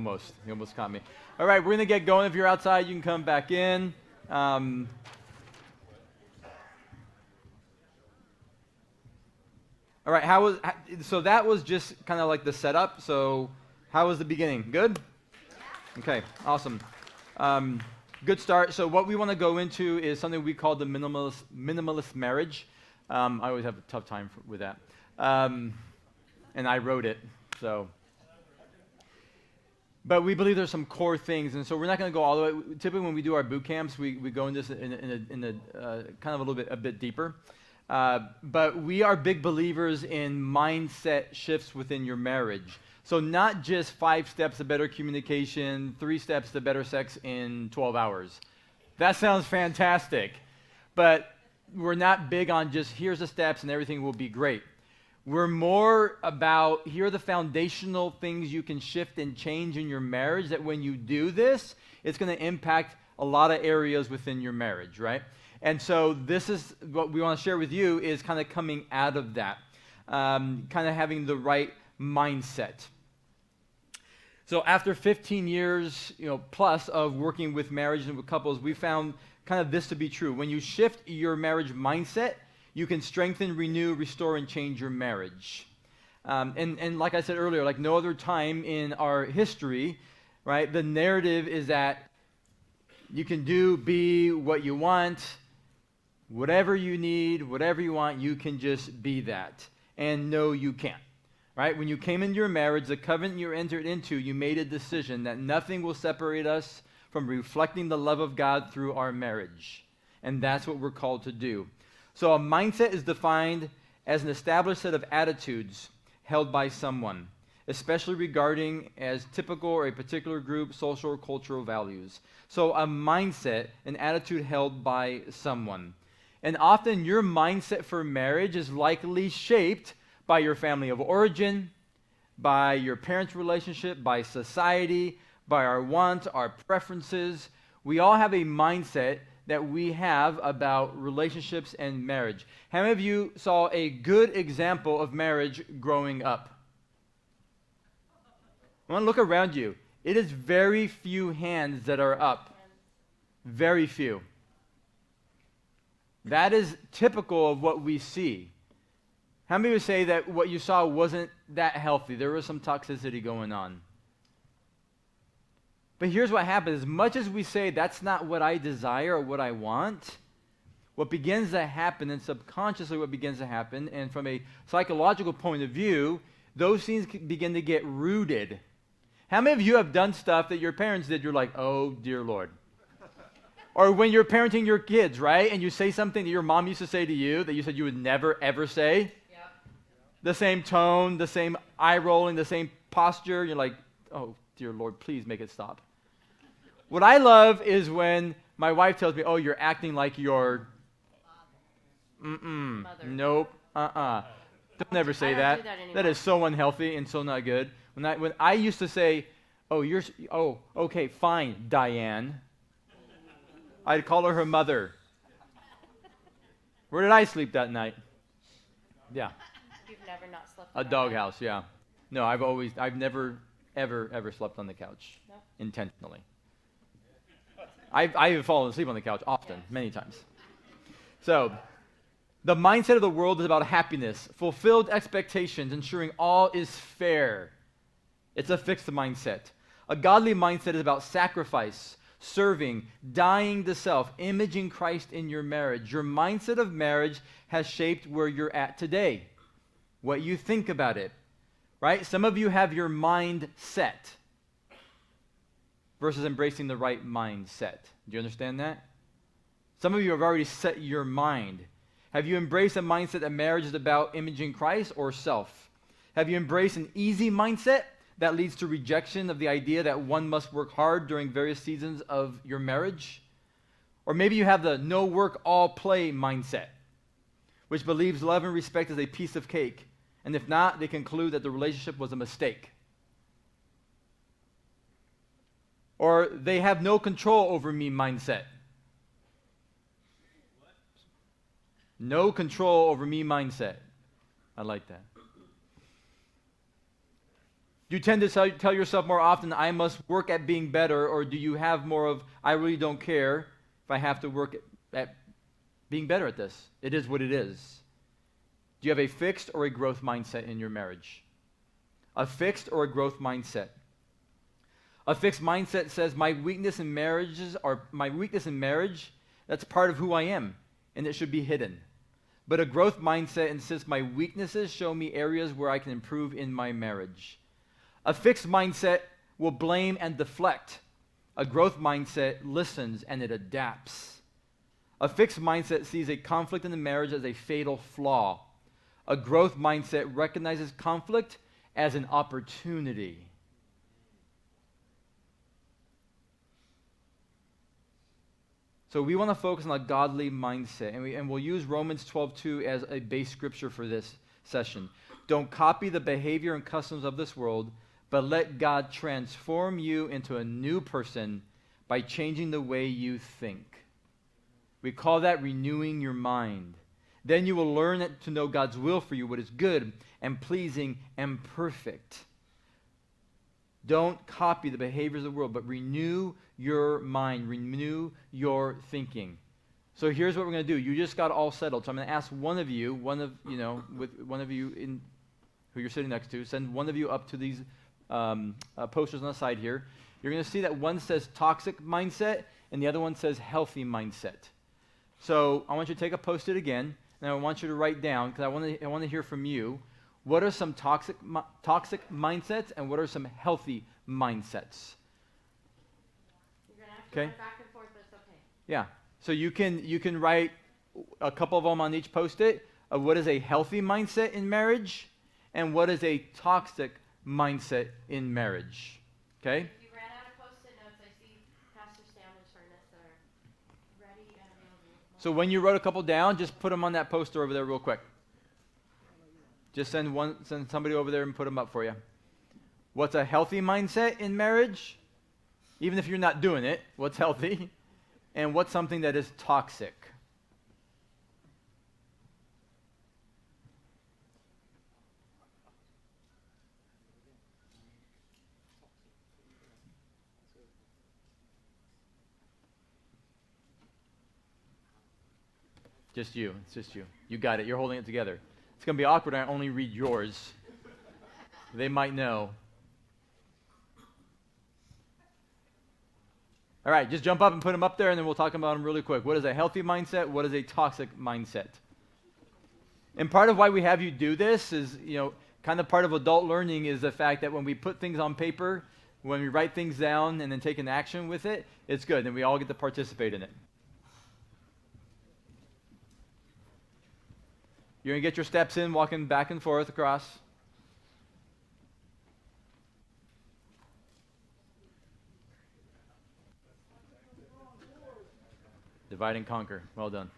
almost. He almost caught me. All right, we're going to get going. If you're outside, you can come back in. All right, so that was just kind of like the setup. So how was the beginning? Good? Okay, awesome. Good start. So what we want to go into is something we call the minimalist marriage. I always have a tough time with that. And I wrote it, so. But we believe there's some core things, and so we're not going to go all the way. Typically, when we do our boot camps, we go into this in a kind of a bit deeper. But we are big believers in mindset shifts within your marriage. So not just 5 steps to better communication, 3 steps to better sex in 12 hours. That sounds fantastic, but we're not big on just here's the steps and everything will be great. We're more about here are the foundational things you can shift and change in your marriage that when you do this, it's going to impact a lot of areas within your marriage, right? And so this is what we want to share with you is kind of coming out of that, kind of having the right mindset. So after 15 years, plus of working with marriages and with couples, we found kind of this to be true. When you shift your marriage mindset, you can strengthen, renew, restore, and change your marriage. And like I said earlier, like no other time in our history, right, the narrative is that you can be what you want, whatever you need, whatever you want, you can just be that. And no, you can't. Right? When you came into your marriage, the covenant you entered into, you made a decision that nothing will separate us from reflecting the love of God through our marriage. And that's what we're called to do. So a mindset is defined as an established set of attitudes held by someone, especially regarding as typical or a particular group, social or cultural values. So a mindset, an attitude held by someone. And often your mindset for marriage is likely shaped by your family of origin, by your parents' relationship, by society, by our wants, our preferences. We all have a mindset that we have about relationships and marriage. How many of you saw a good example of marriage growing up? I want to look around you. It is very few hands that are up. Very few. That is typical of what we see. How many would say that what you saw wasn't that healthy? There was some toxicity going on. But here's what happens. As much as we say that's not what I desire or what I want, what begins to happen, and subconsciously what begins to happen, and from a psychological point of view, those things begin to get rooted. How many of you have done stuff that your parents did, you're like, oh, dear Lord. Or when you're parenting your kids, right, and you say something that your mom used to say to you that you said you would never, ever say, the same tone, the same eye rolling, the same posture, you're like, oh, dear Lord, please make it stop. What I love is when my wife tells me, oh, you're acting like your mother. Nope, Don't ever say that. That is so unhealthy and so not good. When I used to say, okay, fine, Diane. I'd call her mother. Where did I sleep that night? Yeah. You've never not slept A doghouse, yeah. No, I've never, ever slept on the couch. Nope. Intentionally. I have fallen asleep on the couch often, many times. So, the mindset of the world is about happiness, fulfilled expectations, ensuring all is fair. It's a fixed mindset. A godly mindset is about sacrifice, serving, dying to self, imaging Christ in your marriage. Your mindset of marriage has shaped where you're at today, what you think about it, right? Some of you have your mind set versus embracing the right mindset. Do you understand that? Some of you have already set your mind. Have you embraced a mindset that marriage is about imaging Christ or self? Have you embraced an easy mindset that leads to rejection of the idea that one must work hard during various seasons of your marriage? Or maybe you have the no work, all play mindset, which believes love and respect is a piece of cake. And if not, they conclude that the relationship was a mistake. Or they have no control over me mindset. No control over me mindset. I like that. Do you tend to tell yourself more often, I must work at being better, or do you have more of, I really don't care if I have to work at being better at this? It is what it is. Do you have a fixed or a growth mindset in your marriage? A fixed or a growth mindset? A fixed mindset says my weakness in marriage, that's part of who I am, and it should be hidden. But a growth mindset insists my weaknesses show me areas where I can improve in my marriage. A fixed mindset will blame and deflect. A growth mindset listens and it adapts. A fixed mindset sees a conflict in the marriage as a fatal flaw. A growth mindset recognizes conflict as an opportunity. So we want to focus on a godly mindset, and we'll use Romans 12:2 as a base scripture for this session. Don't copy the behavior and customs of this world, but let God transform you into a new person by changing the way you think. We call that renewing your mind. Then you will learn to know God's will for you, what is good and pleasing and perfect. Don't copy the behaviors of the world, but renew your mind, renew your thinking. So here's what we're going to do. You just got all settled. So I'm going to ask one of you, with one of you in who you're sitting next to, send one of you up to these posters on the side here. You're going to see that one says toxic mindset and the other one says healthy mindset. So I want you to take a Post-it again, and I want you to write down, because I want to hear from you. What are some toxic mindsets, and what are some healthy mindsets? You're going to have to run back and forth, but it's okay. Yeah. So you can write a couple of them on each Post-it of what is a healthy mindset in marriage and what is a toxic mindset in marriage. Okay? If you ran out of Post-it notes, I see Pastor Stan and Sharness are ready and available. So when you wrote a couple down, just put them on that poster over there real quick. Just send somebody over there and put them up for you. What's a healthy mindset in marriage? Even if you're not doing it, what's healthy? And what's something that is toxic? Just you. It's just you. You got it. You're holding it together. It's going to be awkward. I only read yours. They might know. All right, just jump up and put them up there, and then we'll talk about them really quick. What is a healthy mindset? What is a toxic mindset? And part of why we have you do this is, kind of part of adult learning is the fact that when we put things on paper, when we write things down and then take an action with it, it's good, and we all get to participate in it. You're going to get your steps in, walking back and forth across. Divide and conquer. Well done.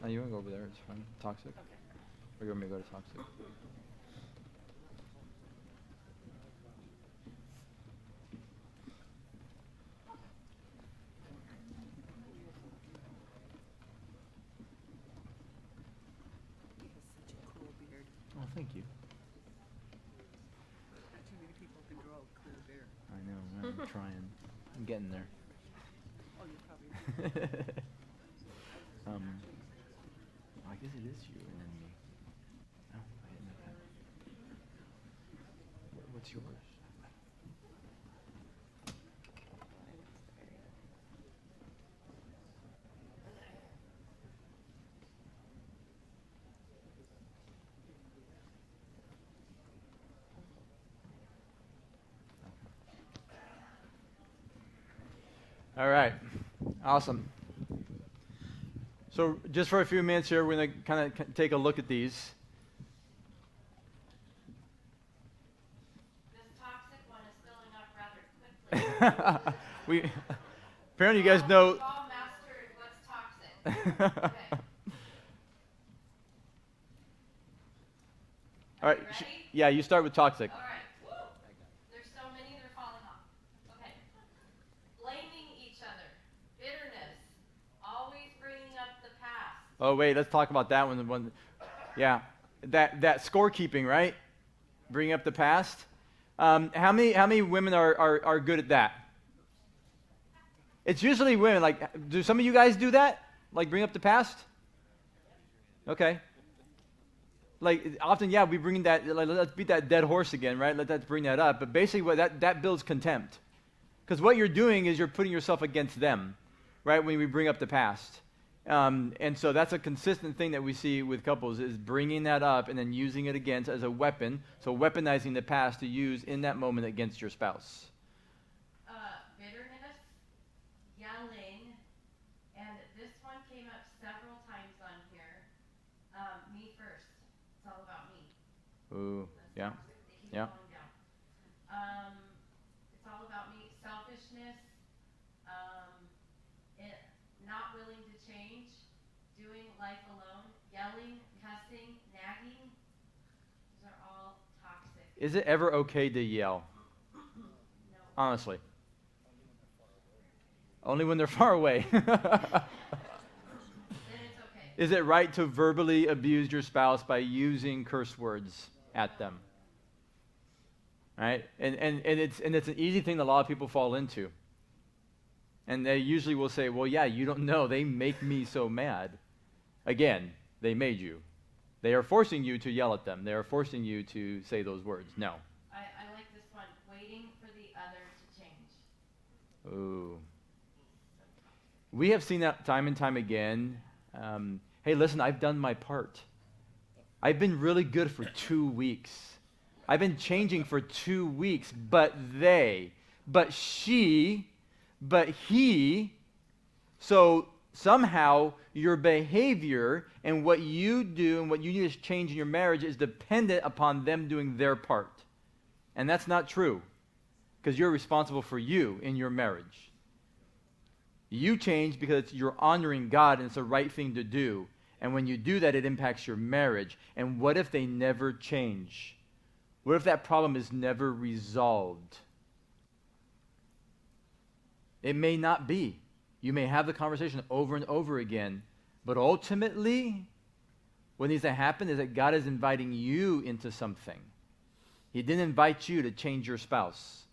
Oh, you want to go over there? It's fine. Toxic? Okay. Or you want me to go to toxic? Oh, thank you. Not too many people can grow a cool beard. I know. I'm trying. I'm getting there. Oh, you probably I guess it is you and then me. Oh, I didn't know that. What's yours? All right. Awesome. So just for a few minutes here, we're going to kind of take a look at these. This toxic one is filling up rather quickly. we apparently you guys know. We've all mastered what's toxic. Okay. All right. Ready? Yeah, you start with toxic. All right. Woo! There's so many, they're falling off. Okay. Blaming each other. Bitterness. Always bringing up the past. Oh wait, let's talk about that one. Yeah, that scorekeeping, right? Bring up the past. How many women are good at that? It's usually women. Like, do some of you guys do that? Like, bring up the past? Okay. Like, often, yeah, we bring that, like, let's beat that dead horse again, right? Let's bring that up. But basically, what that builds contempt. Because what you're doing is you're putting yourself against them, right, when we bring up the past. And so that's a consistent thing that we see with couples is bringing that up and then using it against as a weapon. So weaponizing the past to use in that moment against your spouse. Bitterness, yelling, and this one came up several times on here. Me first. It's all about me. Ooh, That's yeah, toxic. They keep yeah. going down. It's all about me. Selfishness. Not willing to change. Doing life alone. Yelling, cussing, nagging. These are all toxic. Is it ever okay to yell? No. Honestly. Only when they're far away. Then it's okay. Is it right to verbally abuse your spouse by using curse words at them? Right? And it's an easy thing that a lot of people fall into. And they usually will say, well, yeah, you don't know. They make me so mad. Again, they made you. They are forcing you to yell at them. They are forcing you to say those words. No. I like this one. Waiting for the other to change. Ooh. We have seen that time and time again. Hey, listen, I've done my part. I've been really good for 2 weeks. I've been changing for 2 weeks, but she, but he. So somehow your behavior and what you do and what you need to change in your marriage is dependent upon them doing their part. And that's not true, because you're responsible for you in your marriage. You change because you're honoring God and it's the right thing to do. And when you do that, it impacts your marriage. And what if they never change? What if that problem is never resolved? It may not be. You may have the conversation over and over again. But ultimately, what needs to happen is that God is inviting you into something. He didn't invite you to change your spouse.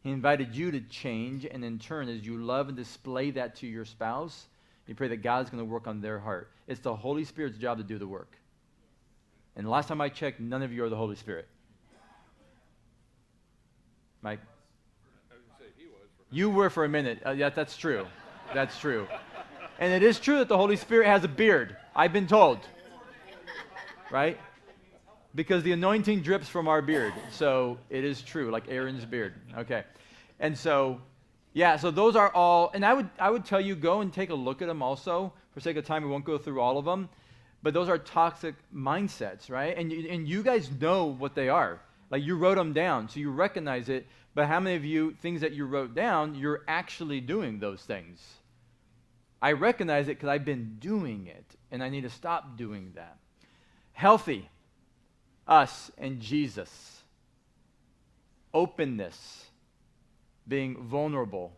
He invited you to change, and in turn, as you love and display that to your spouse, you pray that God's going to work on their heart. It's the Holy Spirit's job to do the work. And the last time I checked, none of you are the Holy Spirit. Mike? You were for a minute. Yeah, that's true. That's true. And it is true that the Holy Spirit has a beard. I've been told. Right? Because the anointing drips from our beard. So it is true, like Aaron's beard. Okay. And so, yeah, so those are all, and I would tell you, go and take a look at them also. For sake of time, we won't go through all of them. But those are toxic mindsets, right? And you guys know what they are. Like, you wrote them down, so you recognize it. But how many of you, things that you wrote down, you're actually doing those things? I recognize it because I've been doing it, and I need to stop doing that. Healthy. Us and Jesus. Openness. Being vulnerable.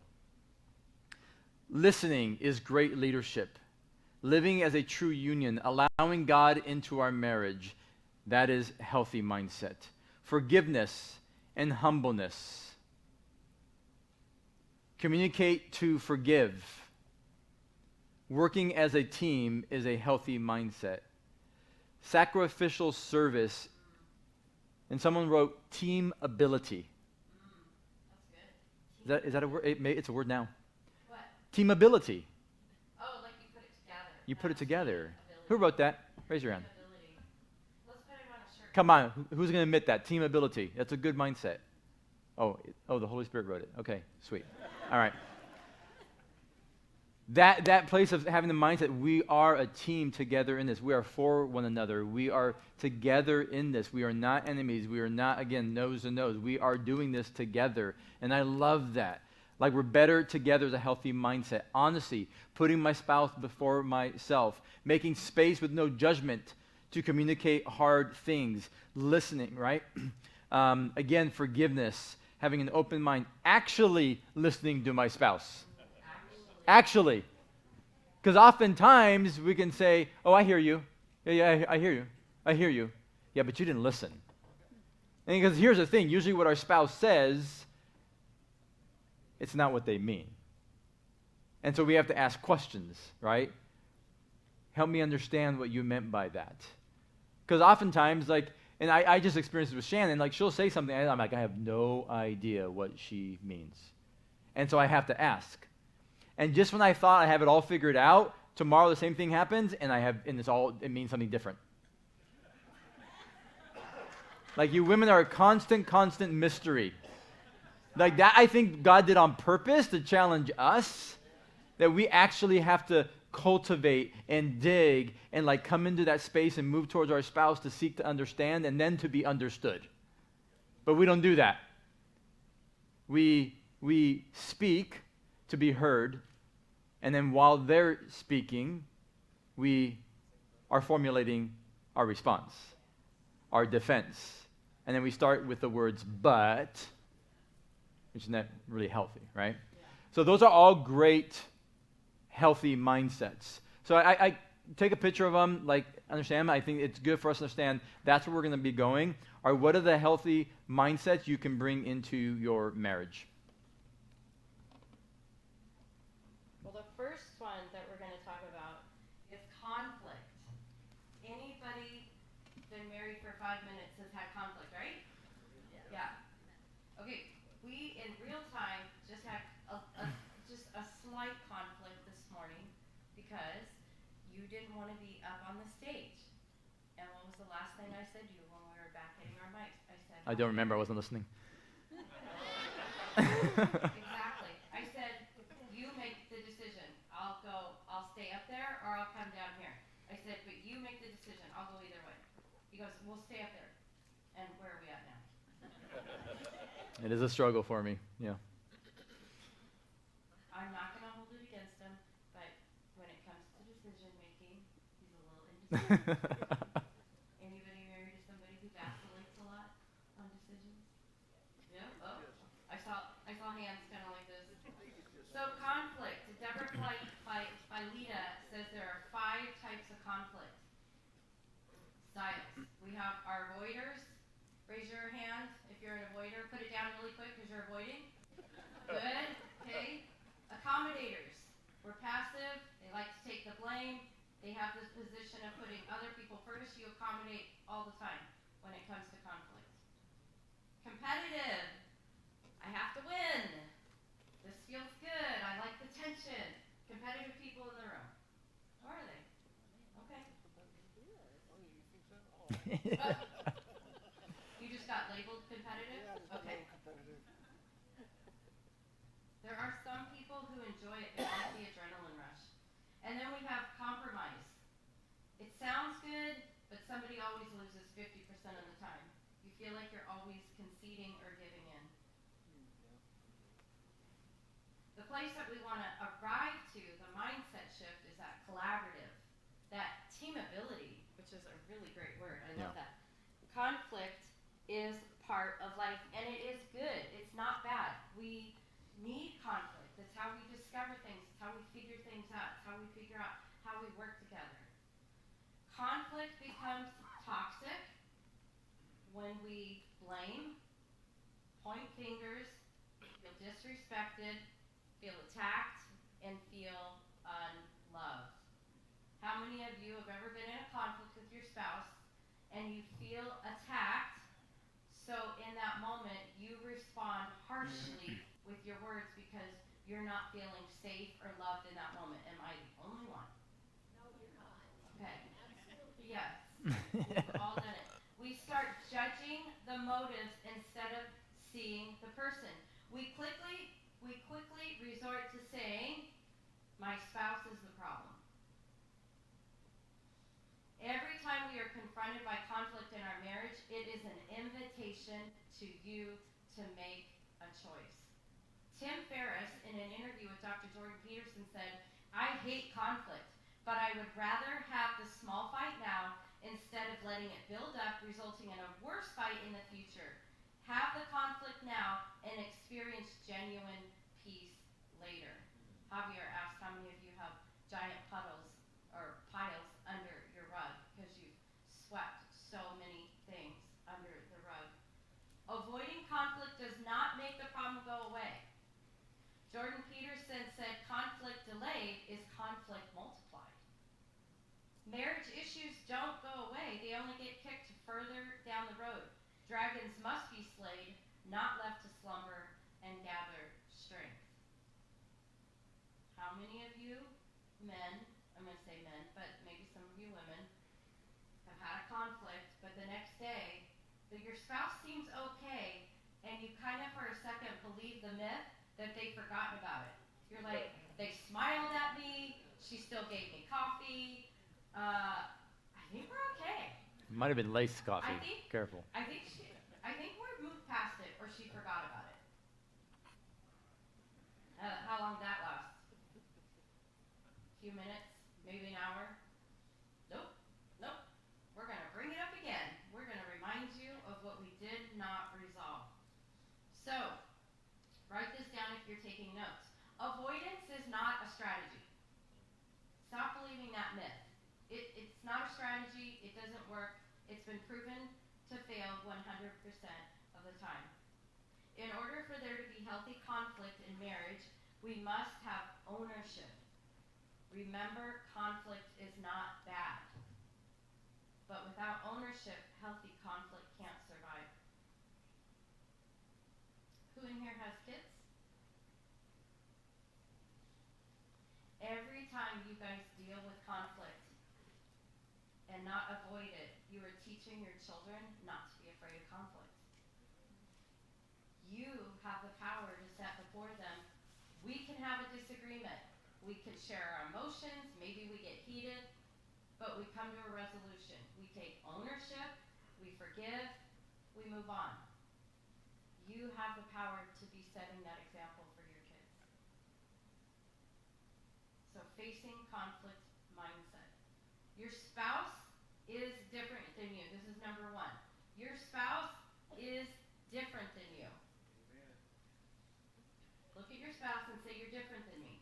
Listening is great leadership. Living as a true union, allowing God into our marriage, that is healthy mindset. Forgiveness and humbleness. Communicate to forgive. Working as a team is a healthy mindset. Sacrificial service. And someone wrote team ability. That's good. Is that a word? It's a word now. What? Team ability. Oh, like you put it together. You put it together. Ability. Who wrote that? Raise your hand. Ability. Let's put it on a shirt. Come on. Who's going to admit that? Team ability. That's a good mindset. Oh, the Holy Spirit wrote it. Okay, sweet. All right. That place of having the mindset, we are a team together in this. We are for one another. We are together in this. We are not enemies. We are not, again, nose to nose. We are doing this together. And I love that. Like we're better together as a healthy mindset. Honesty, putting my spouse before myself, making space with no judgment to communicate hard things, listening, right? Again, forgiveness, having an open mind, actually listening to my spouse. Actually. Because oftentimes we can say, oh, I hear you. Yeah, I hear you. I hear you. Yeah, but you didn't listen. And because here's the thing, usually what our spouse says, it's not what they mean. And so we have to ask questions, right? Help me understand what you meant by that. Because oftentimes, like, and I just experienced it with Shannon, like she'll say something, and I'm like, I have no idea what she means. And so I have to ask. And just when I thought I have it all figured out, tomorrow the same thing happens, and it means something different. Like you women are a constant mystery. Like that I think God did on purpose to challenge us, that we actually have to cultivate and dig and like come into that space and move towards our spouse to seek to understand and then to be understood. But we don't do that. We speak to be heard, and then while they're speaking, we are formulating our response, our defense. And then we start with the words, but, which is not really healthy, right? Yeah. So those are all great, healthy mindsets. So I take a picture of them, like, understand them. I think it's good for us to understand that's where we're going to be going, or what are the healthy mindsets you can bring into your marriage? Well, the first one that we're going to talk about is conflict. Anybody been married for 5 minutes has had conflict, right? Yeah. Okay, we in real time just had just a slight conflict this morning because you didn't want to be up on the stage. And what was the last thing I said to you when we were back hitting our mics? I said, I don't remember. I wasn't listening. Exactly. I said, you make the decision. I'll stay up there or I'll come down here. I said, but you make the decision. I'll go either way. He goes, we'll stay up there. And where are we at now? It is a struggle for me, yeah. I'm not going to hold it against him, but when it comes to decision making, he's a little indecisive. Anybody married to somebody who vacillates a lot on decisions? Yeah? Oh, I saw hands kind of like this. So conflict. Deborah Lita says there are 5 types of conflict styles. We have our avoiders. Raise your hand if you're an avoider. Put it down really quick because you're avoiding. Good. Okay. Accommodators. We're passive. They like to take the blame. They have this position of putting other people first. You accommodate all the time when it comes to conflict. Competitive. I have to win. This feels good. I like the tension. Competitive people in the room. Who are they? Okay. You just got labeled competitive? Okay. There are some people who enjoy it. They like the adrenaline rush. And then we have compromise. It sounds good, but somebody always loses 50% of the time. You feel like you're always conceding or giving in. The place that we want to arrive to, the mindset shift, is that collaborative, that team ability, which is a really great word. I love that. Conflict is part of life, and it is good. It's not bad. We need conflict. It's how we discover things. It's how we figure things out. It's how we figure out how we work together. Conflict becomes toxic when we blame, point fingers, feel disrespected, feel attacked, and feel unloved. How many of you have ever been in a conflict with your spouse and you feel attacked? So in that moment, you respond harshly with your words because you're not feeling safe or loved in that moment. Am I the only one? No, you're not. Okay. Absolutely. Yes. We've all done it. We start judging the motives instead of seeing the person. We quickly resort to saying, my spouse motivation to you to make a choice. Tim Ferriss, in an interview with Dr. Jordan Peterson, said, "I hate conflict, but I would rather have the small fight now instead of letting it build up, resulting in a worse fight in the future. Have the conflict now and experience genuine peace later." Javier asked how many of you have giant puddles or piles under your rug because you've swept so many things under the rug. Avoiding conflict does not make the problem go away. Jordan Peterson said conflict delayed is conflict multiplied. Marriage issues don't go away, they only get kicked further down the road. Dragons must be slayed, not left to slumber and gather strength. How many of you men, I'm going to say men, but maybe some of you women, have had a conflict, but the next day, your spouse seems okay, and you kind of for a second believe the myth that they've forgotten about it. You're like, they smiled at me, she still gave me coffee, I think we're okay. It might have been laced coffee. Careful. I think we've moved past it, or she forgot about it. How long did that last? A few minutes, maybe an hour? Nope. We're going to bring it up again. We're going to remind you of what we did not resolve. So, write this down if you're taking notes. Avoidance is not a strategy. Stop believing that myth. It's not a strategy. It doesn't work. It's been proven to fail 100% of the time. In order for there to be healthy conflict in marriage, we must have ownership. Remember, conflict is not bad. But without ownership, healthy conflict can't survive. Who in here has kids? Every time you guys deal with conflict and not avoid it, you are teaching your children not to be afraid of conflict. You have the power to set before them, we can have a disagreement. We can share our emotions, maybe we get heated, but we come to a resolution. We take ownership, we forgive, we move on. You have the power to be setting that example for your kids. So facing conflict mindset. Your spouse is different than you. This is number one. Your spouse is different than you. Amen. Look at your spouse and say, "You're different than me."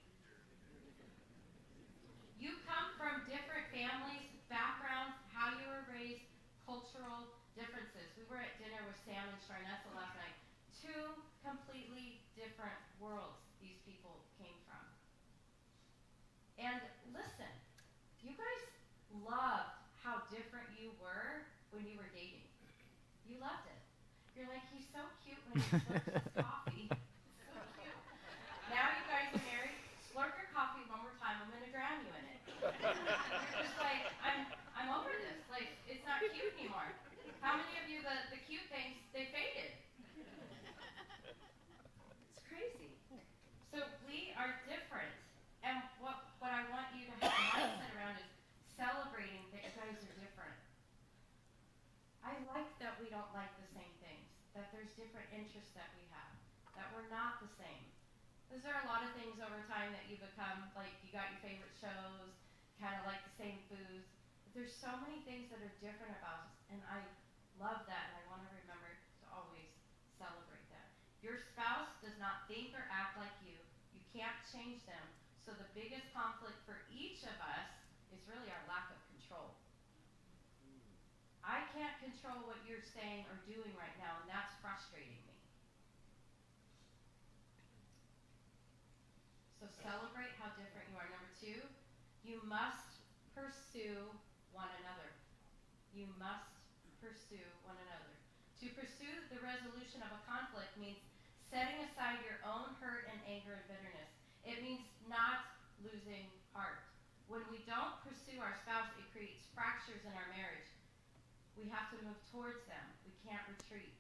You come from different families, backgrounds, how you were raised, cultural differences. We were at dinner with Sam and Sharnessa last night. Two completely different worlds these people came from. And listen, you guys loved how different you were when you were dating. You loved it. You're like, "He's so cute when he slurps his coffee. It's so cute." Now you guys are married. Slurp your coffee one more time. I'm going to drown you in it. You're just like, I'm over this. Like, it's not cute anymore. How many of you, the cute things, they faded? It's crazy. So we are different. And what I want you to have a mindset around is celebrating that you guys are different. I like that we don't like the same things, that there's different interests that we have, that we're not the same. Because there are a lot of things over time that you become, like you got your favorite shows, kind of like the same foods. But there's so many things that are different about us, and I love that, and I want to remember to always celebrate that. Your spouse does not think or act like you. You can't change them. So the biggest conflict for each of us is really our lack of control. I can't control what you're saying or doing right now, and that's frustrating me. So celebrate how different you are. Number two, you must pursue one another. You must pursue one another. To pursue the resolution of a conflict means setting aside your own hurt and anger and bitterness. It means not losing heart. When we don't pursue our spouse, it creates fractures in our marriage. We have to move towards them. We can't retreat.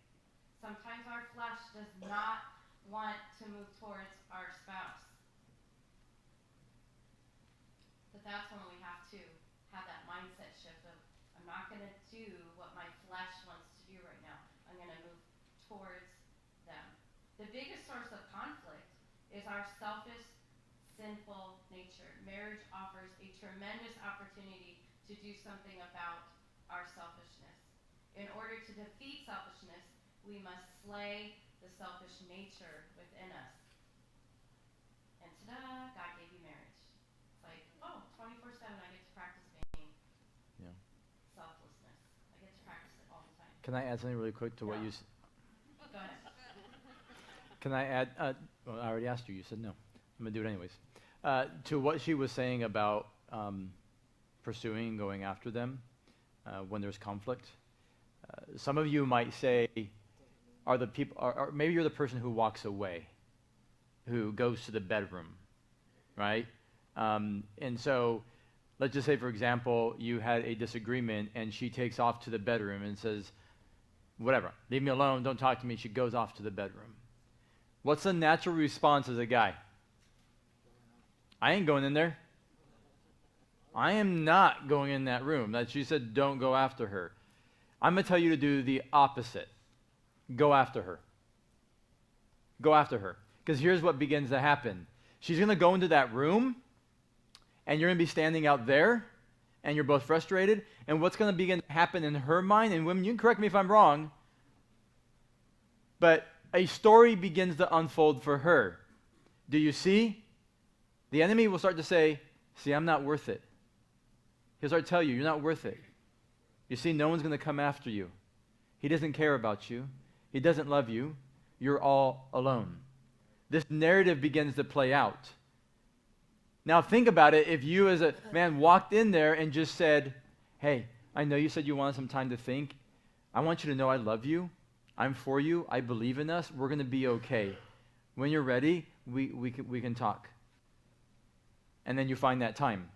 Sometimes our flesh does not want to move towards our spouse. But that's when we have to have that mindset shift of, I'm not going to do what my flesh wants to do right now. I'm going to move towards them. The biggest source of conflict is our selfish, sinful nature. Marriage offers a tremendous opportunity to do something about our selfishness. In order to defeat selfishness, we must slay the selfish nature within us. And ta-da, God gave you marriage. It's like, oh, 24/7 I get to practice being selflessness. I get to practice it all the time. Can I add something really quick to what you said? Go ahead. Can I add? Well, I already asked you. You said no. I'm going to do it anyways. To what she was saying about pursuing and going after them when there's conflict. Some of you might say, or maybe you're the person who walks away, who goes to the bedroom, right? And so let's just say, for example, you had a disagreement and she takes off to the bedroom and says, whatever, leave me alone, don't talk to me. She goes off to the bedroom. What's the natural response as a guy? I ain't going in there. I am not going in that room. That she said, don't go after her. I'm going to tell you to do the opposite. Go after her. Go after her. Because here's what begins to happen. She's going to go into that room, and you're going to be standing out there, and you're both frustrated, and what's going to begin to happen in her mind, and women, you can correct me if I'm wrong, but a story begins to unfold for her. Do you see? The enemy will start to say, see, I'm not worth it. He'll start to tell you, you're not worth it. You see, no one's going to come after you. He doesn't care about you. He doesn't love you. You're all alone. This narrative begins to play out. Now think about it. If you as a man walked in there and just said, hey, I know you said you wanted some time to think. I want you to know I love you. I'm for you. I believe in us. We're going to be okay. When you're ready, we can talk. And then you find that time.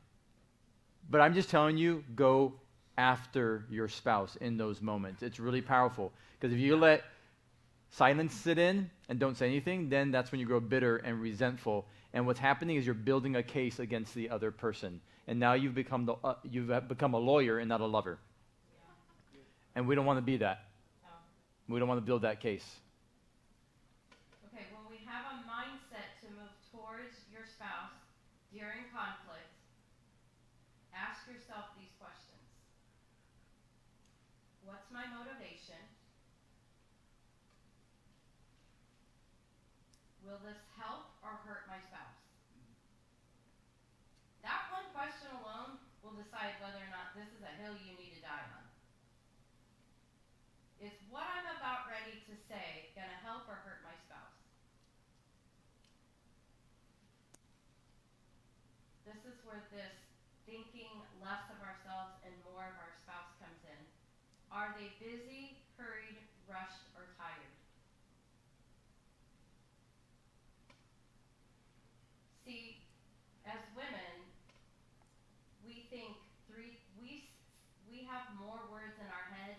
But I'm just telling you, go after your spouse in those moments. It's really powerful. Because if you let silence sit in and don't say anything, then that's when you grow bitter and resentful. And what's happening is you're building a case against the other person. And now you've become a lawyer and not a lover. Yeah. And we don't want to be that. No. We don't want to build that case. Okay, when we have a mindset to move towards your spouse during conflict, ask yourself these questions. What's my motivation? Will this help or hurt my spouse? That one question alone will decide whether or not this is a hill you need to die on. Is what I'm about ready to say going to help or hurt my spouse? This is where this thinking less of ourselves and more of our spouse comes in. Are they busy, hurried, rushed, or tired? See, as women, we think we have more words in our head,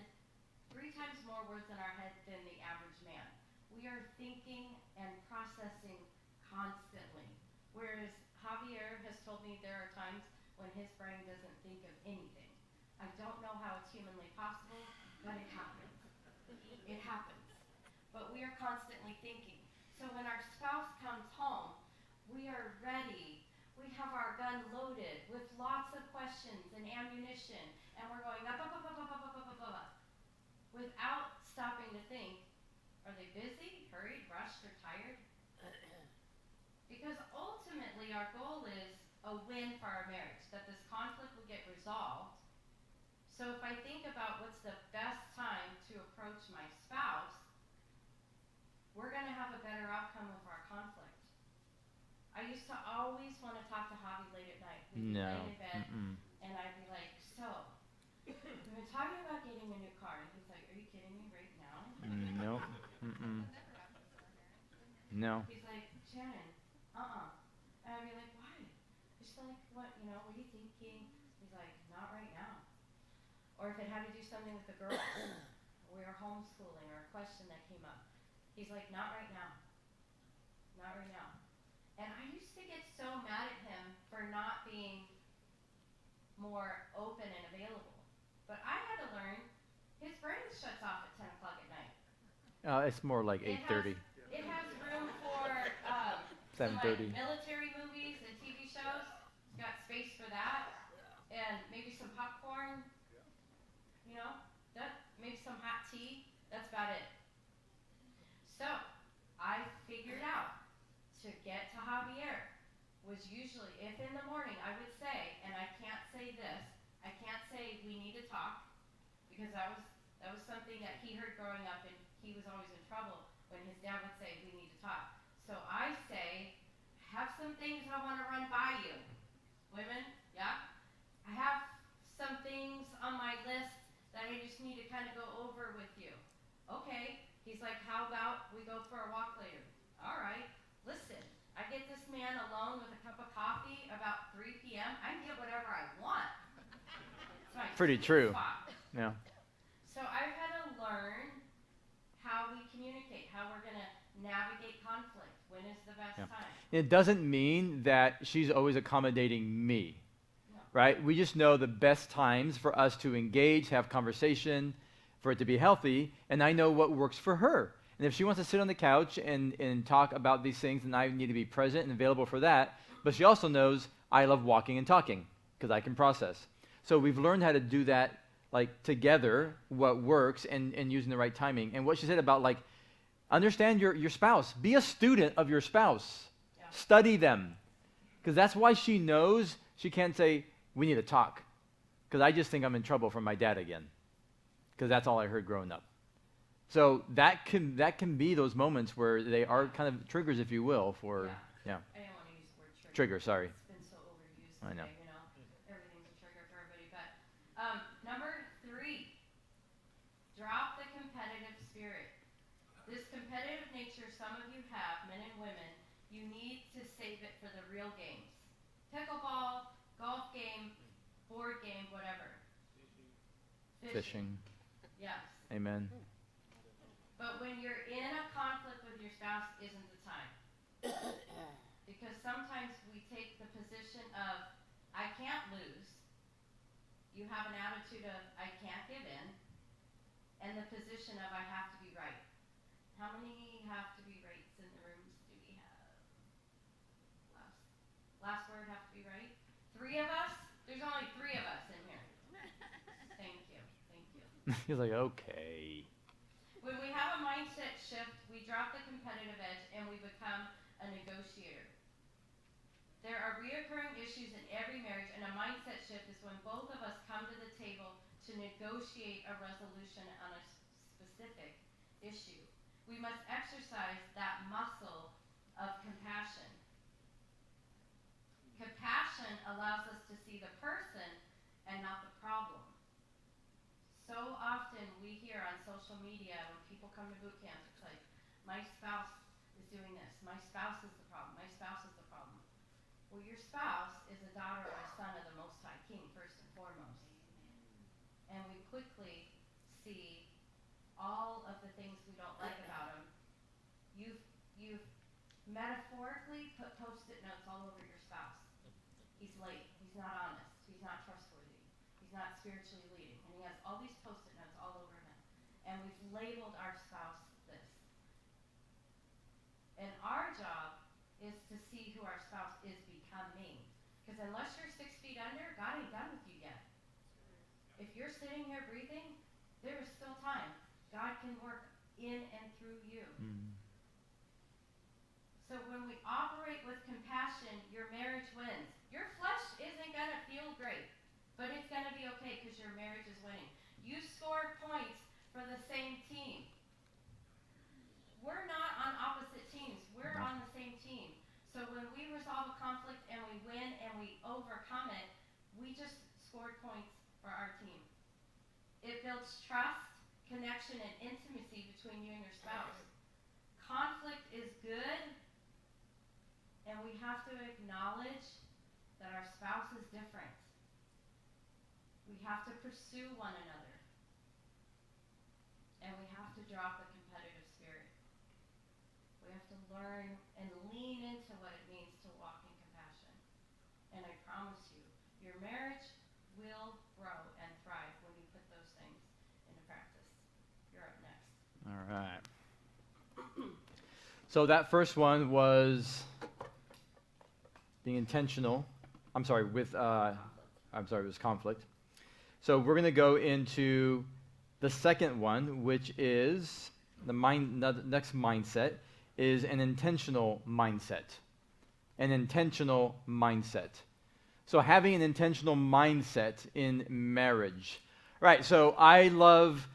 3 times more words in our head than the average man. We are thinking and processing constantly. Whereas Javier has told me there are times when his brain doesn't think of anything. I don't know how it's humanly possible, but it happens. It happens. But we are constantly thinking. So when our spouse comes home, we are ready. We have our gun loaded with lots of questions and ammunition, and we're going up, without stopping to think, are they busy, hurried, rushed, or tired? Because ultimately our goal is a win for our marriage, that this conflict will get resolved. So if I think about what's the best time to approach my spouse, we're going to have a better outcome of our conflict. I used to always want to talk to Javi late at night. We'd be laying in bed, and I'd be like, so, we've been talking about getting a new car. And he's like, are you kidding me right now? No. No. He's like, Shannon, And I'd be like, why? She's like, what are you thinking? He's like, not right now. Or if it had to do something with the girls, we were homeschooling, or a question that came up. He's like, not right now. Not right now. And I used to get so mad at him for not being more open and available. But I had to learn his brain shuts off at 10 o'clock at night. It's more like It 8:30, it has room for some like 7:30. military movies and TV shows. It's got space for that, and maybe some popcorn. You know, that maybe some hot tea. That's about it. So I figured out to get to Javier was usually if in the morning I would say, and I can't say this, I can't say we need to talk because that was something that he heard growing up and he was always in trouble when his dad would say we need to talk. So I say, have some things I want to run by you. Women, yeah? I have some things on my list that I just need to kind of go over with you. Okay. He's like, how about we go for a walk later? All right. Listen, I get this man alone with a cup of coffee about 3 p.m. I can get whatever I want. It's my Pretty sweet true. spot. Yeah. So I've had to learn how we communicate, how we're going to navigate conflict. When is the best time? It doesn't mean that she's always accommodating me, No. right? We just know the best times for us to engage, have conversation, for it to be healthy, and I know what works for her. And if she wants to sit on the couch and talk about these things, then I need to be present and available for that. But she also knows I love walking and talking because I can process. So we've learned how to do that like together, what works, and using the right timing. And what she said about like, understand your spouse. Be a student of your spouse. Yeah. Study them. Because that's why she knows she can't say, we need to talk. Because I just think I'm in trouble from my dad again. Because that's all I heard growing up. So that can be those moments where they are kind of triggers, if you will, for, yeah. I didn't want to use the word trigger. Trigger, sorry. It's been so overused I today, know. you know. Everything's a trigger for everybody. But number 3, drop the competitive spirit. This competitive nature some of you have, men and women, you need to save it for the real games. Pickleball, golf game, board game, whatever. Fishing. Yes. Amen. But when you're in a conflict with your spouse isn't the time. Because sometimes we take the position of, I can't lose. You have an attitude of, I can't give in. And the position of, I have to be right. How many have to be rights in the rooms do we have? Last word, have to be right? 3 of us? There's only 3 of us in here. Thank you. He's like, okay. When we have a mindset shift, we drop the competitive edge and we become a negotiator. There are reoccurring issues in every marriage, and a mindset shift is when both of us come to the table to negotiate a resolution on a specific issue. We must exercise that muscle of compassion. Compassion allows us to see the person and not the problem. So often we hear on social media when people come to boot camps, it's like, my spouse is doing this. My spouse is the problem. My spouse is the problem. Well, your spouse is a daughter or a son of the Most High King, first and foremost. And we quickly see all of the things we don't like about him. You've metaphorically put Post-it notes all over your spouse. He's late. He's not honest. He's not trustworthy. He's not spiritually leading. And he has all these Post-it notes all over him. And we've labeled our spouse this. And our job is to see who our spouse is becoming. Because unless you're 6 feet under, God ain't done with you yet. If you're sitting here breathing, there is still time. God can work in and through you. So when we operate with compassion, your marriage wins. Your flesh isn't going to feel great, but it's going to be okay because your marriage is winning. You score points for the same team. We're not on opposite teams. We're on the same team. So when we resolve a conflict and we win and we overcome it, we just scored points for our team. It builds trust, connection, and intimacy between you and your spouse. Conflict is good, and we have to acknowledge that our spouse is different. We have to pursue one another. And we have to drop the competitive spirit. We have to learn and lean into what it means to walk in compassion. And I promise you, your marriage will grow and thrive when you put those things into practice. You're up next. All right. So that first one was being intentional. It was conflict. So we're going to go into the second one, which is the next mindset is an intentional mindset. An intentional mindset. So having an intentional mindset in marriage. Right, so I love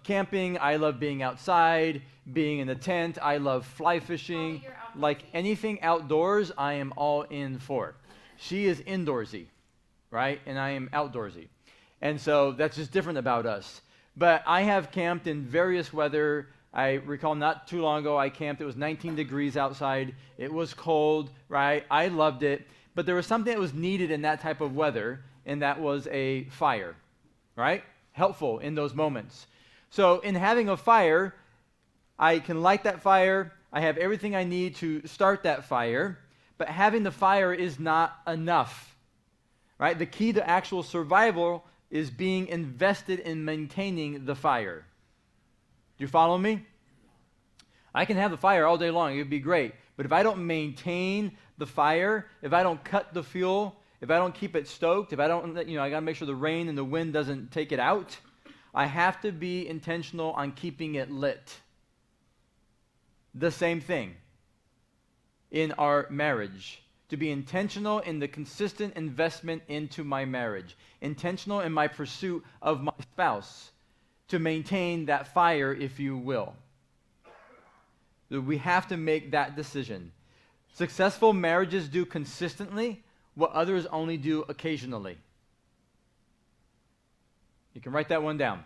camping, I love being outside, being in a tent, I love fly fishing. Like anything outdoors, I am all in for. She is indoorsy, right? And I am outdoorsy. And so that's just different about us. But I have camped in various weather. I recall not too long ago I camped. It was 19 degrees outside. It was cold, right? I loved it. But there was something that was needed in that type of weather, and that was a fire, right? Helpful in those moments. So in having a fire, I can light that fire. I have everything I need to start that fire. But having the fire is not enough, right? The key to actual survival is being invested in maintaining the fire. Do you follow me? I can have the fire all day long. It would be great. But if I don't maintain the fire, if I don't cut the fuel, if I don't keep it stoked, if I don't, I got to make sure the rain and the wind doesn't take it out, I have to be intentional on keeping it lit. The same thing in our marriage. To be intentional in the consistent investment into my marriage. Intentional in my pursuit of my spouse. To maintain that fire, if you will. We have to make that decision. Successful marriages do consistently what others only do occasionally. You can write that one down.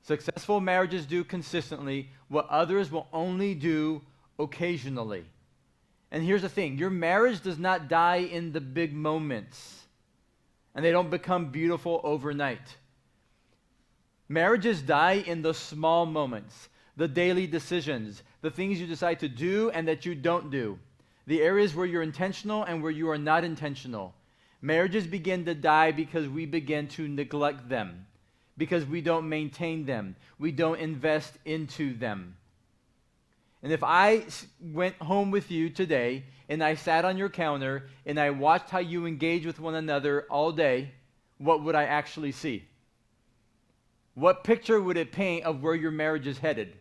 Successful marriages do consistently what others will only do occasionally. And here's the thing, your marriage does not die in the big moments, and they don't become beautiful overnight. Marriages die in the small moments, the daily decisions, the things you decide to do and that you don't do, the areas where you're intentional and where you are not intentional. Marriages begin to die because we begin to neglect them, because we don't maintain them, we don't invest into them. And if I went home with you today and I sat on your counter and I watched how you engage with one another all day, what would I actually see? What picture would it paint of where your marriage is headed,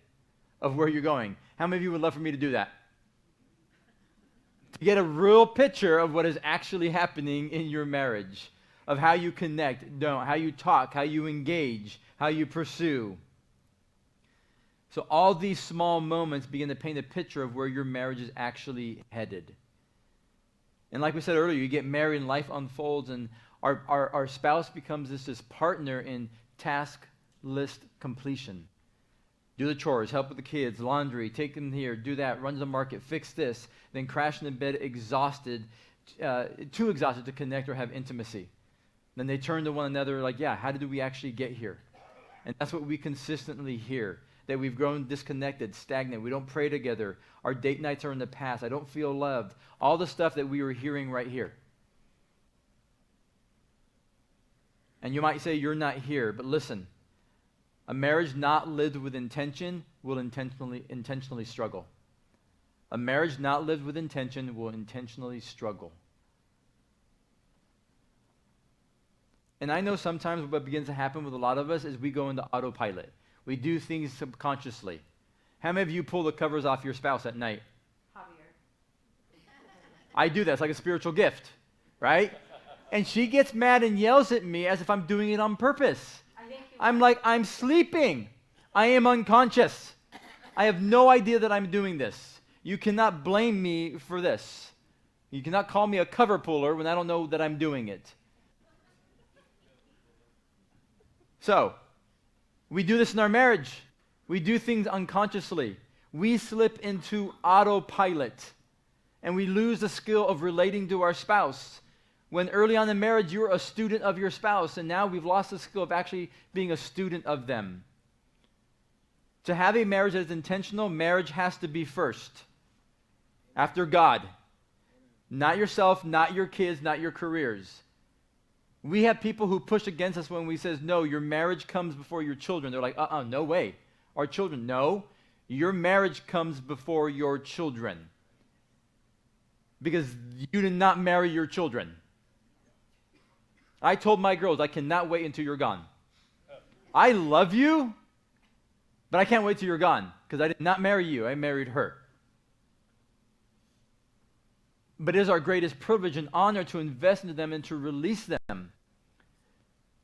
of where you're going? How many of you would love for me to do that? To get a real picture of what is actually happening in your marriage, of how you connect, how you talk, how you engage, how you pursue. So all these small moments begin to paint a picture of where your marriage is actually headed. And like we said earlier, you get married and life unfolds, and our spouse becomes this partner in task list completion. Do the chores, help with the kids, laundry, take them here, do that, run to the market, fix this, then crash in the bed exhausted, too exhausted to connect or have intimacy. Then they turn to one another like, yeah, how did we actually get here? And that's what we consistently hear, that we've grown disconnected, stagnant. We don't pray together. Our date nights are in the past. I don't feel loved. All the stuff that we were hearing right here. And you might say you're not here, but listen. A marriage not lived with intention will intentionally struggle. A marriage not lived with intention will intentionally struggle. And I know sometimes what begins to happen with a lot of us is we go into autopilot. We do things subconsciously. How many of you pull the covers off your spouse at night? Javier. I do that. It's like a spiritual gift, right? And she gets mad and yells at me as if I'm doing it on purpose. I'm like, I'm sleeping. I am unconscious. I have no idea that I'm doing this. You cannot blame me for this. You cannot call me a cover puller when I don't know that I'm doing it. So, we do this in our marriage. We do things unconsciously. We slip into autopilot, and we lose the skill of relating to our spouse. When early on in marriage, you were a student of your spouse, and now we've lost the skill of actually being a student of them. To have a marriage that is intentional, marriage has to be first. After God. Not yourself, not your kids, not your careers. We have people who push against us when we says, no, your marriage comes before your children. They're like, no way. Our children, no. Your marriage comes before your children. Because you did not marry your children. I told my girls, I cannot wait until you're gone. I love you, but I can't wait till you're gone. Because I did not marry you, I married her. But it is our greatest privilege and honor to invest into them and to release them.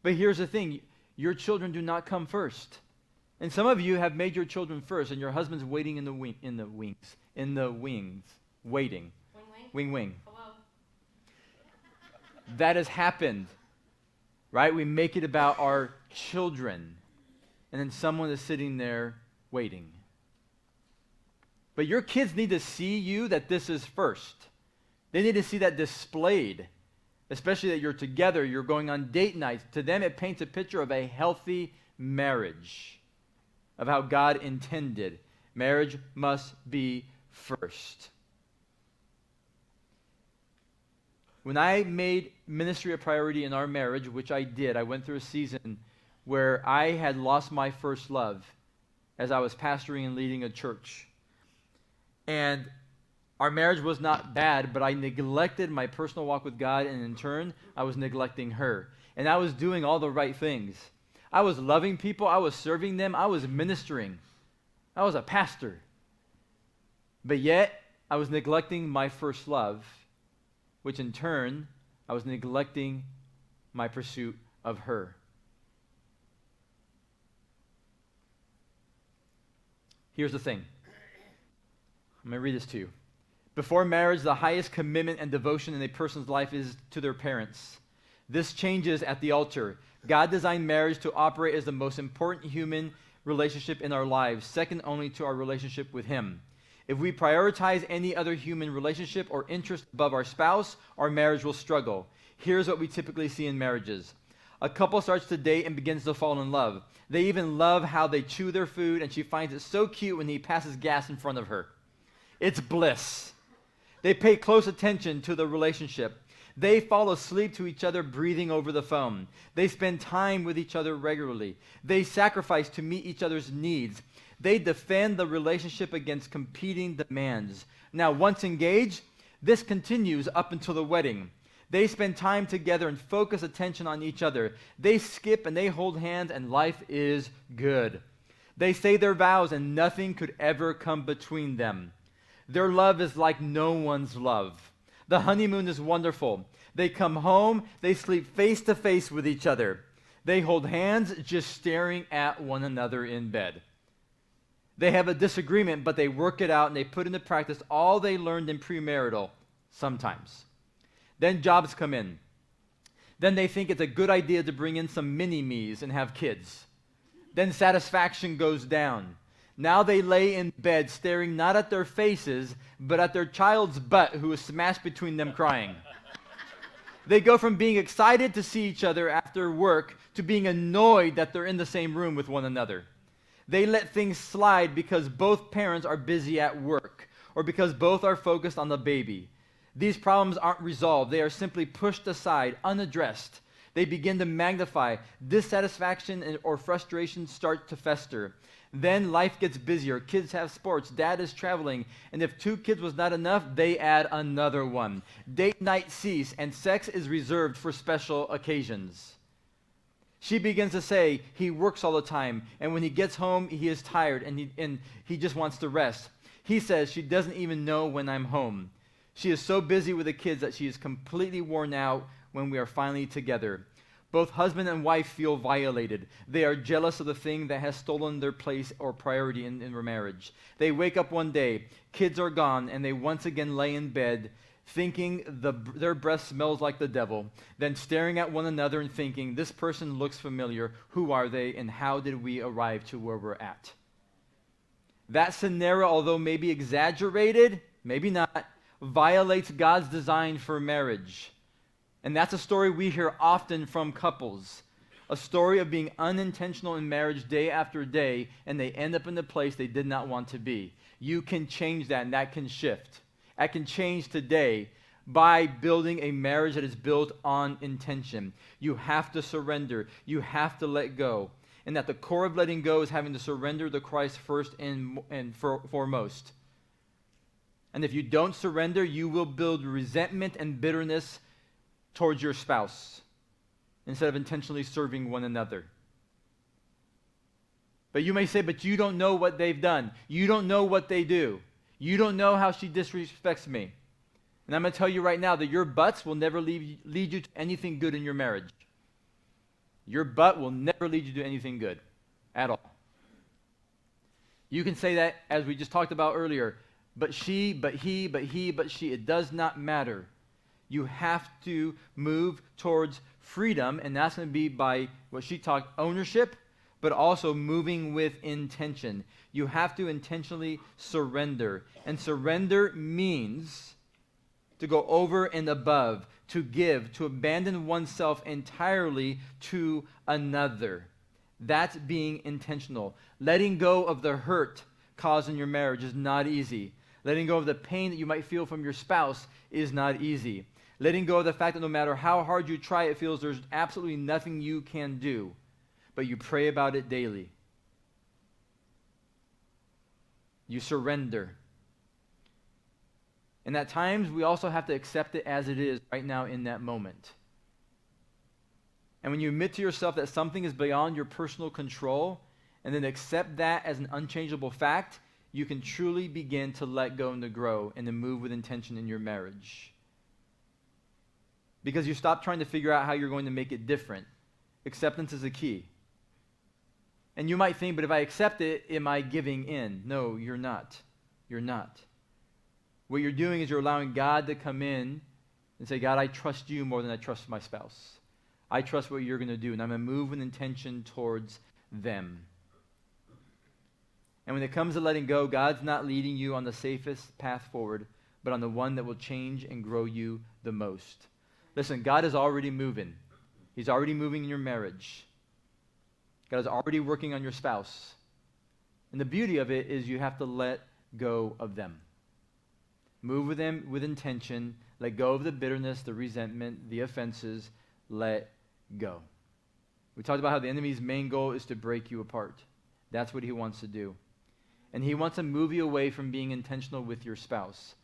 But here's the thing, your children do not come first. And some of you have made your children first, and your husband's waiting in the wings, waiting. Wing. Hello. That has happened, right? We make it about our children, and then someone is sitting there waiting. But your kids need to see you that this is first. They need to see that displayed, especially that you're together, you're going on date nights. To them, it paints a picture of a healthy marriage, of how God intended. Marriage must be first. When I made ministry a priority in our marriage, which I did, I went through a season where I had lost my first love as I was pastoring and leading a church. And our marriage was not bad, but I neglected my personal walk with God, and in turn, I was neglecting her. And I was doing all the right things. I was loving people, I was serving them, I was ministering. I was a pastor. But yet, I was neglecting my first love, which in turn, I was neglecting my pursuit of her. Here's the thing. I'm going to read this to you. Before marriage, the highest commitment and devotion in a person's life is to their parents. This changes at the altar. God designed marriage to operate as the most important human relationship in our lives, second only to our relationship with Him. If we prioritize any other human relationship or interest above our spouse, our marriage will struggle. Here's what we typically see in marriages. A couple starts to date and begins to fall in love. They even love how they chew their food, and she finds it so cute when he passes gas in front of her. It's bliss. They pay close attention to the relationship. They fall asleep to each other breathing over the phone. They spend time with each other regularly. They sacrifice to meet each other's needs. They defend the relationship against competing demands. Now, once engaged, this continues up until the wedding. They spend time together and focus attention on each other. They skip and they hold hands, and life is good. They say their vows, and nothing could ever come between them. Their love is like no one's love. The honeymoon is wonderful. They come home, they sleep face to face with each other. They hold hands just staring at one another in bed. They have a disagreement, but they work it out and they put into practice all they learned in premarital, sometimes. Then jobs come in. Then they think it's a good idea to bring in some mini-me's and have kids. Then satisfaction goes down. Now they lay in bed staring not at their faces, but at their child's butt who is smashed between them crying. They go from being excited to see each other after work to being annoyed that they're in the same room with one another. They let things slide because both parents are busy at work or because both are focused on the baby. These problems aren't resolved. They are simply pushed aside, unaddressed. They begin to magnify. Dissatisfaction or frustration start to fester. Then life gets busier. Kids have sports. Dad is traveling. And if 2 kids was not enough, they add another one. Date night cease, and sex is reserved for special occasions. She begins to say he works all the time, and when he gets home, he is tired, and he just wants to rest. He says she doesn't even know when I'm home. She is so busy with the kids that she is completely worn out when we are finally together. Both husband and wife feel violated. They are jealous of the thing that has stolen their place or priority in their marriage. They wake up one day, kids are gone, and they once again lay in bed thinking their breath smells like the devil, then staring at one another and thinking, this person looks familiar, who are they, and how did we arrive to where we're at? That scenario, although maybe exaggerated, maybe not, violates God's design for marriage. And that's a story we hear often from couples. A story of being unintentional in marriage day after day, and they end up in the place they did not want to be. You can change that, and that can shift. That can change today by building a marriage that is built on intention. You have to surrender. You have to let go. and that the core of letting go is having to surrender to Christ first and foremost. And if you don't surrender, you will build resentment and bitterness towards your spouse instead of intentionally serving one another. But you may say, but you don't know what they've done. You don't know what they do. You don't know how she disrespects me. And I'm going to tell you right now that your butts will never lead you to anything good in your marriage. Your butt will never lead you to anything good at all. You can say that, as we just talked about earlier, but she, but he, but he, but she. It does not matter. You have to move towards freedom, and that's going to be by what she talked, ownership, but also moving with intention. You have to intentionally surrender. And surrender means to go over and above, to give, to abandon oneself entirely to another. That's being intentional. Letting go of the hurt caused in your marriage is not easy. Letting go of the pain that you might feel from your spouse is not easy. Letting go of the fact that no matter how hard you try, it feels there's absolutely nothing you can do. But you pray about it daily. You surrender. And at times, we also have to accept it as it is right now in that moment. And when you admit to yourself that something is beyond your personal control, and then accept that as an unchangeable fact, you can truly begin to let go and to grow and to move with intention in your marriage. Because you stop trying to figure out how you're going to make it different. Acceptance is the key. And you might think, but if I accept it, am I giving in? No, you're not. You're not. What you're doing is you're allowing God to come in and say, God, I trust you more than I trust my spouse. I trust what you're going to do, and I'm going to move with intention towards them. And when it comes to letting go, God's not leading you on the safest path forward, but on the one that will change and grow you the most. Listen, God is already moving. He's already moving in your marriage. God is already working on your spouse. And the beauty of it is you have to let go of them. Move with them with intention. Let go of the bitterness, the resentment, the offenses. Let go. We talked about how the enemy's main goal is to break you apart. That's what he wants to do. And he wants to move you away from being intentional with your spouse.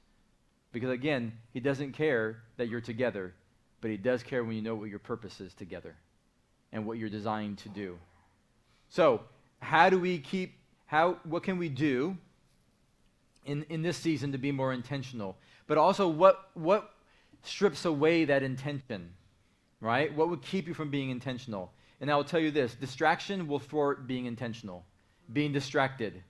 Because again, he doesn't care that you're together, but he does care when you know what your purpose is together and what you're designed to do. So, what can we do in this season to be more intentional? But also, what strips away that intention, right? What would keep you from being intentional? And I will tell you this, distraction will thwart being intentional, being distracted.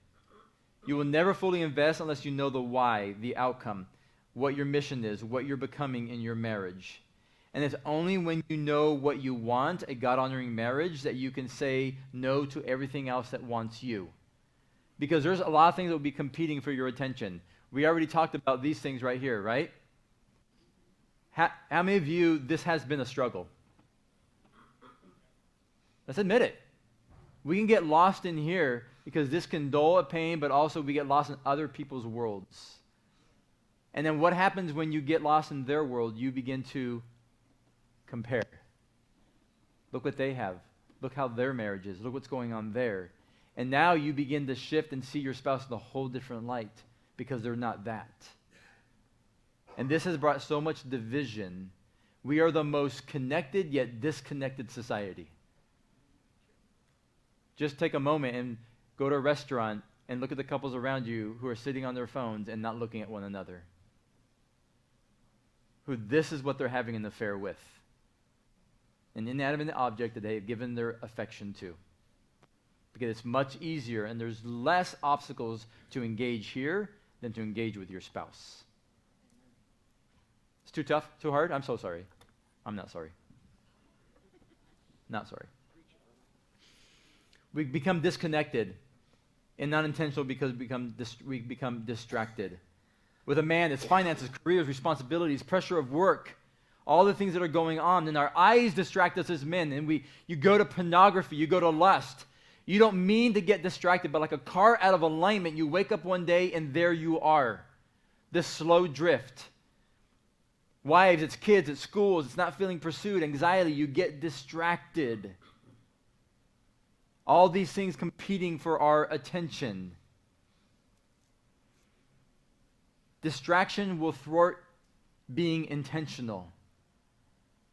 You will never fully invest unless you know the why, the outcome, what your mission is, what you're becoming in your marriage. And it's only when you know what you want, a God-honoring marriage, that you can say no to everything else that wants you. Because there's a lot of things that will be competing for your attention. We already talked about these things right here, right? How many of you, this has been a struggle? Let's admit it. We can get lost in here because this can dull a pain, but also we get lost in other people's worlds. And then what happens when you get lost in their world? You begin to compare. Look what they have. Look how their marriage is. Look what's going on there. And now you begin to shift and see your spouse in a whole different light because they're not that. And this has brought so much division. We are the most connected yet disconnected society. Just take a moment and go to a restaurant and look at the couples around you who are sitting on their phones and not looking at one another. Who this is what they're having an affair with. An inanimate object that they have given their affection to. Because it's much easier and there's less obstacles to engage here than to engage with your spouse. It's too tough? Too hard? I'm so sorry. I'm not sorry. Not sorry. We become disconnected and not intentional because we become distracted. With a man, it's finances, careers, responsibilities, pressure of work, all the things that are going on. And our eyes distract us as men. And you go to pornography, you go to lust. You don't mean to get distracted, but like a car out of alignment, you wake up one day and there you are. This slow drift. Wives, it's kids, it's schools, it's not feeling pursued, anxiety, you get distracted. All these things competing for our attention. Distraction will thwart being intentional.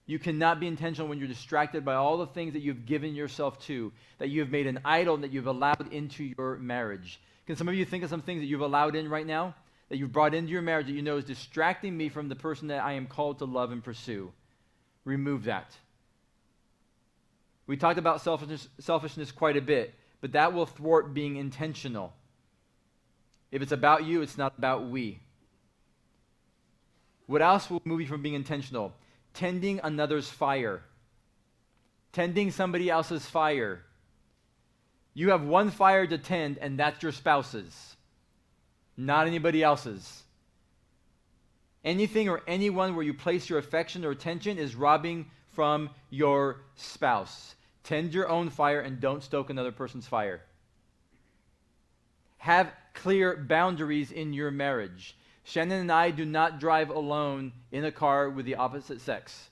You cannot be intentional when you're distracted by all the things that you've given yourself to, that you have made an idol, that you've allowed into your marriage. Can some of you think of some things that you've allowed in right now, that you've brought into your marriage that you know is distracting me from the person that I am called to love and pursue? Remove that. We talked about selfishness quite a bit, but that will thwart being intentional. If it's about you, it's not about we. What else will move you from being intentional? Tending another's fire. Tending somebody else's fire. You have one fire to tend, and that's your spouse's, not anybody else's. Anything or anyone where you place your affection or attention is robbing from your spouse. Tend your own fire and don't stoke another person's fire. Have clear boundaries in your marriage. Shannon and I do not drive alone in a car with the opposite sex.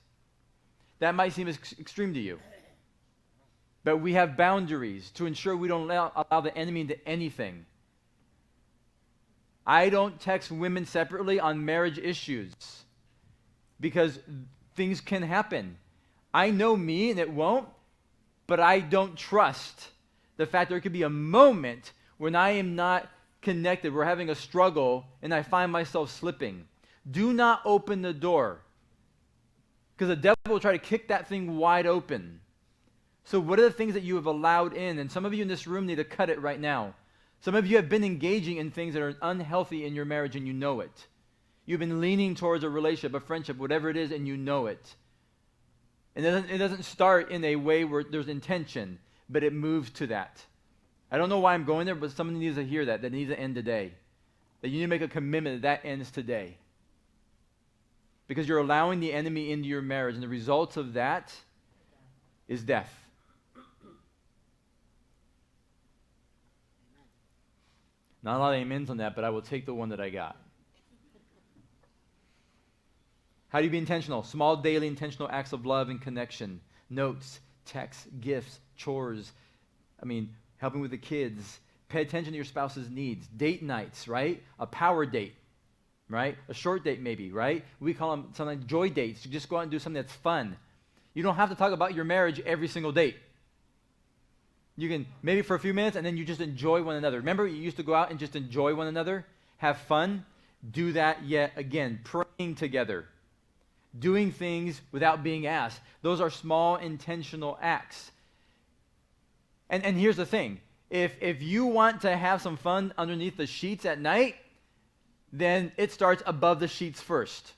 That might seem extreme to you. But we have boundaries to ensure we don't allow the enemy into anything. I don't text women separately on marriage issues because things can happen. I know me and it won't, but I don't trust the fact there could be a moment when I am not connected, we're having a struggle, and I find myself slipping. Do not open the door, because the devil will try to kick that thing wide open. So what are the things that you have allowed in? And some of you in this room need to cut it right now. Some of you have been engaging in things that are unhealthy in your marriage, and you know it. You've been leaning towards a relationship, a friendship, whatever it is, and you know it. And it doesn't start in a way where there's intention, but it moves to that. I don't know why I'm going there, but someone needs to hear that needs to end today. That you need to make a commitment that ends today. Because you're allowing the enemy into your marriage, and the result of that is death. Not a lot of amens on that, but I will take the one that I got. How do you be intentional? Small daily intentional acts of love and connection. Notes, texts, gifts, chores. Helping with the kids. Pay attention to your spouse's needs. Date nights, right? A power date, right? A short date maybe, right? We call them sometimes joy dates. You just go out and do something that's fun. You don't have to talk about your marriage every single date. You can maybe for a few minutes and then you just enjoy one another. Remember you used to go out and just enjoy one another? Have fun? Do that yet again. Praying together. Doing things without being asked. Those are small intentional acts. And here's the thing. If you want to have some fun underneath the sheets at night, then it starts above the sheets first.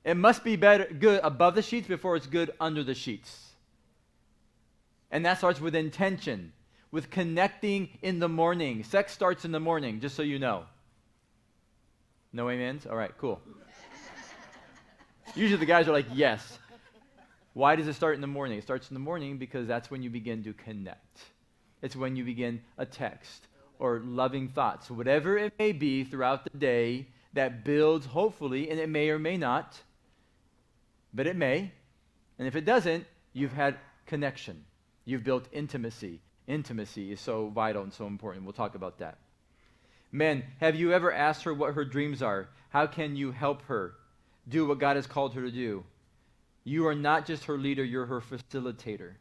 It must be good above the sheets before it's good under the sheets. And that starts with intention, with connecting in the morning. Sex starts in the morning, just so you know. No amens? All right, cool. Usually the guys are like, yes. Why does it start in the morning? It starts in the morning because that's when you begin to connect. It's when you begin a text or loving thoughts, whatever it may be throughout the day that builds, hopefully, and it may or may not, but it may. And if it doesn't, you've had connection. You've built intimacy. Intimacy is so vital and so important. We'll talk about that. Men, have you ever asked her what her dreams are? How can you help her do what God has called her to do? You are not just her leader, you're her facilitator.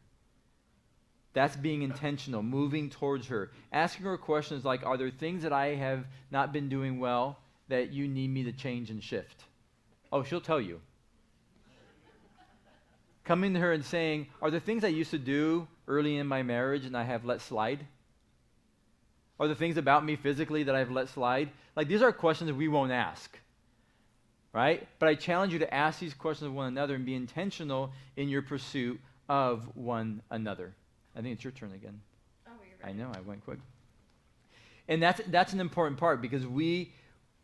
That's being intentional, moving towards her. Asking her questions like, are there things that I have not been doing well that you need me to change and shift? Oh, she'll tell you. Coming to her and saying, are there things I used to do early in my marriage and I have let slide? Are there things about me physically that I've let slide? Like, these are questions that we won't ask. Right? But I challenge you to ask these questions of one another and be intentional in your pursuit of one another. I think it's your turn again. Oh, you're right. I know, I went quick. And that's an important part because we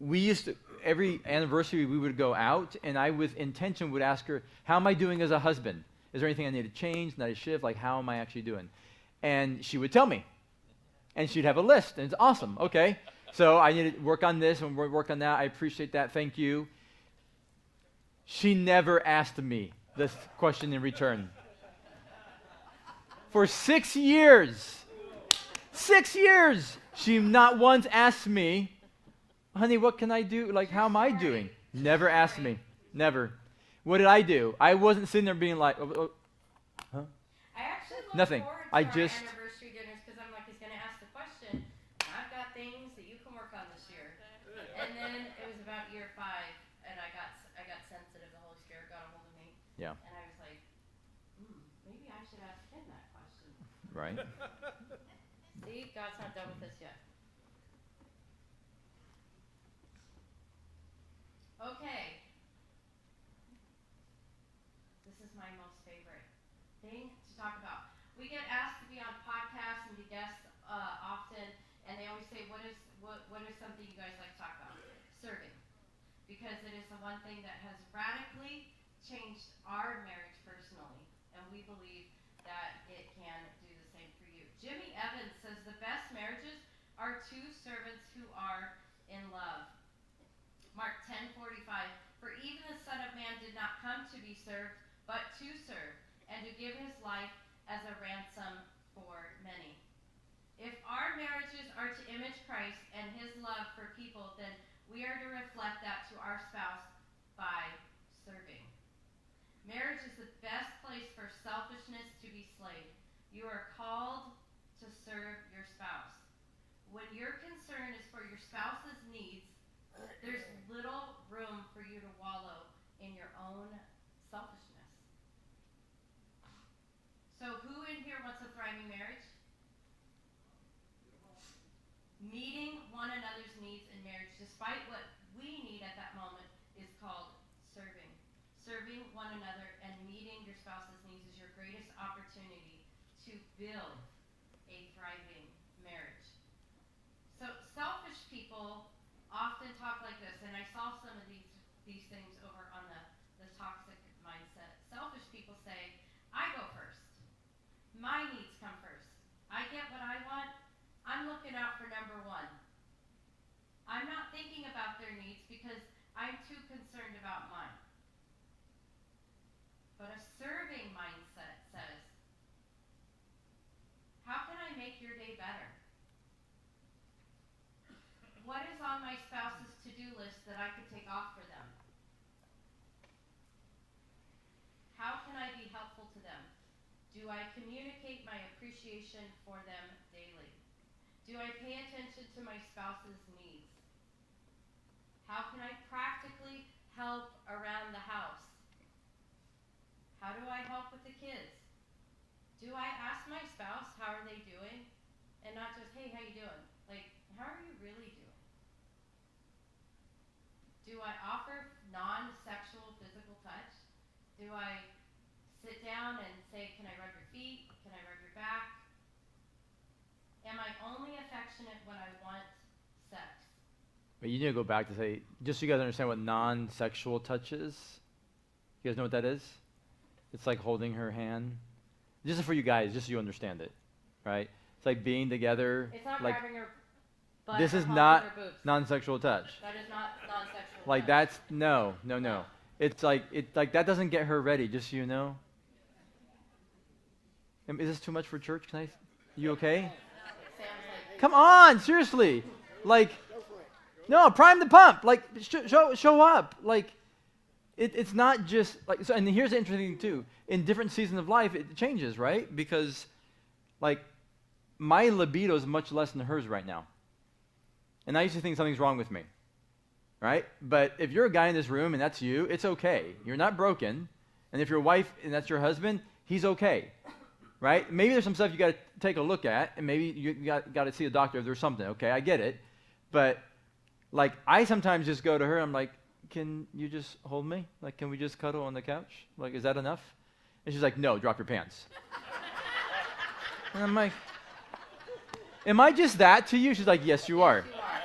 used to, every anniversary we would go out and I with intention would ask her, how am I doing as a husband? Is there anything I need to change, need to shift? Like, how am I actually doing? And she would tell me. And she'd have a list and it's awesome. Okay. So I need to work on this and work on that. I appreciate that. Thank you. She never asked me this question in return. For 6 years. 6 years. She not once asked me, honey, what can I do? Like, how am I doing? Never asked me. Never. What did I do? I wasn't sitting there being like, huh? I actually look Nothing. forward to I our just anniversary dinners because I'm like, he's going to ask the question. And I've got things that you can work on this year. And then it was about year 5, and I got sensitive. The Holy Spirit got a hold of me. Yeah. And I was like, maybe I should ask him that question. Right. See, God's not done with us yet. Okay. This is my most favorite thing to talk about. We get asked to be on podcasts and be guests often, and they always say, what is something you guys like to talk about? Serving. Because it is the one thing that has radically changed our marriage personally, and we believe that it can do the same for you. Jimmy Evans says the best marriages are two servants who are in love. Mark 10:45, for even the Son of Man did not come to be served, but to serve, and to give his life as a ransom for many. If our marriages are to image Christ and his love for people, then we are to reflect that to our spouse by serving. Marriage is the best place for selfishness to be slayed. You are called to serve your spouse. When your concern is for your spouse's needs, there's little room for you to wallow in your own selfishness. So who in here wants a thriving marriage? Meeting one another's needs in marriage, despite what we need at that moment, is called serving. Serving one another and meeting your spouse's needs is your greatest opportunity to build a thriving marriage. So selfish people often talk like this, and I saw some of these things over on the toxic mindset. Selfish people say, I go first. My needs come first. I get what I want. I'm looking out for number 1. I'm not thinking about their needs because I'm too concerned about mine. But a serving mindset says, how can I make your day better? What is on my spouse's to-do list that I could take off for them? How can I be helpful to them? Do I communicate my appreciation for them daily? Do I pay attention to my spouse's needs? How can I practically help around the house? How do I help with the kids? Do I ask my spouse, how are they doing? And not just, hey, how you doing? Like, how are you really doing? Do I offer non-sexual physical touch? Do I sit down and say, can I rub your feet? Can I rub your back? Am I only affectionate when I want sex? But you need to go back to say, just so you guys understand what non-sexual touch is. You guys know what that is? It's like holding her hand. Just for you guys, just so you understand it, right? It's like being together. It's not like, grabbing her butt this or is humping not her boobs. non-sexual touch. That is not non-sexual Like touch. that's, no. It's like that doesn't get her ready, just so you know. Is this too much for church? You okay? Sam's like, Come on, seriously. Like, no, prime the pump. Like, show up. Like, it's not just like. So, and here's the interesting thing too. In different seasons of life, it changes, right? Because, like, my libido is much less than hers right now, and I used to think something's wrong with me, right? But if you're a guy in this room and that's you, it's okay. You're not broken, and if your wife and that's your husband, he's okay. Right? Maybe there's some stuff you got to take a look at, and maybe you got to see a doctor if there's something. Okay, I get it. But, like, I sometimes just go to her, I'm like, can you just hold me? Like, can we just cuddle on the couch? Like, is that enough? And she's like, no, drop your pants. And I'm like, am I just that to you? She's like, yes, you are. you are.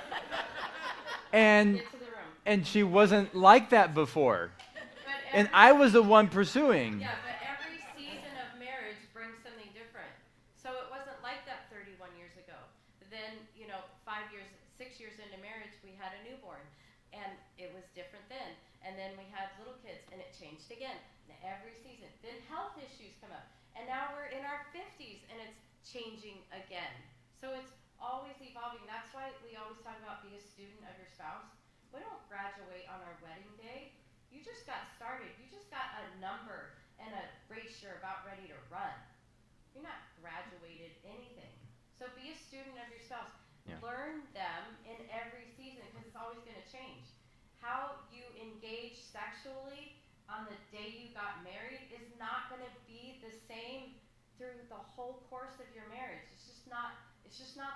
And, Get to the room. and she wasn't like that before. But And I was the one pursuing. yeah, but every season of marriage brings something different. So it wasn't like that 31 years ago. But then, 6 years into marriage, we had a newborn. And it was different then. And then we had little kids, and it changed again. And every season. Then health issues come up. and now we're in our 50s, and it's changing again. So it's always evolving. That's why we always talk about be a student of your spouse. We don't graduate on our wedding day. You just got started. You just got a number and a race you're about ready to run. You're not graduated anything. So be a student of your spouse. Yeah. Learn them in every season because it's always going to change. How you engage sexually on the day you got married is not going to be the same through the whole course of your marriage. It's just not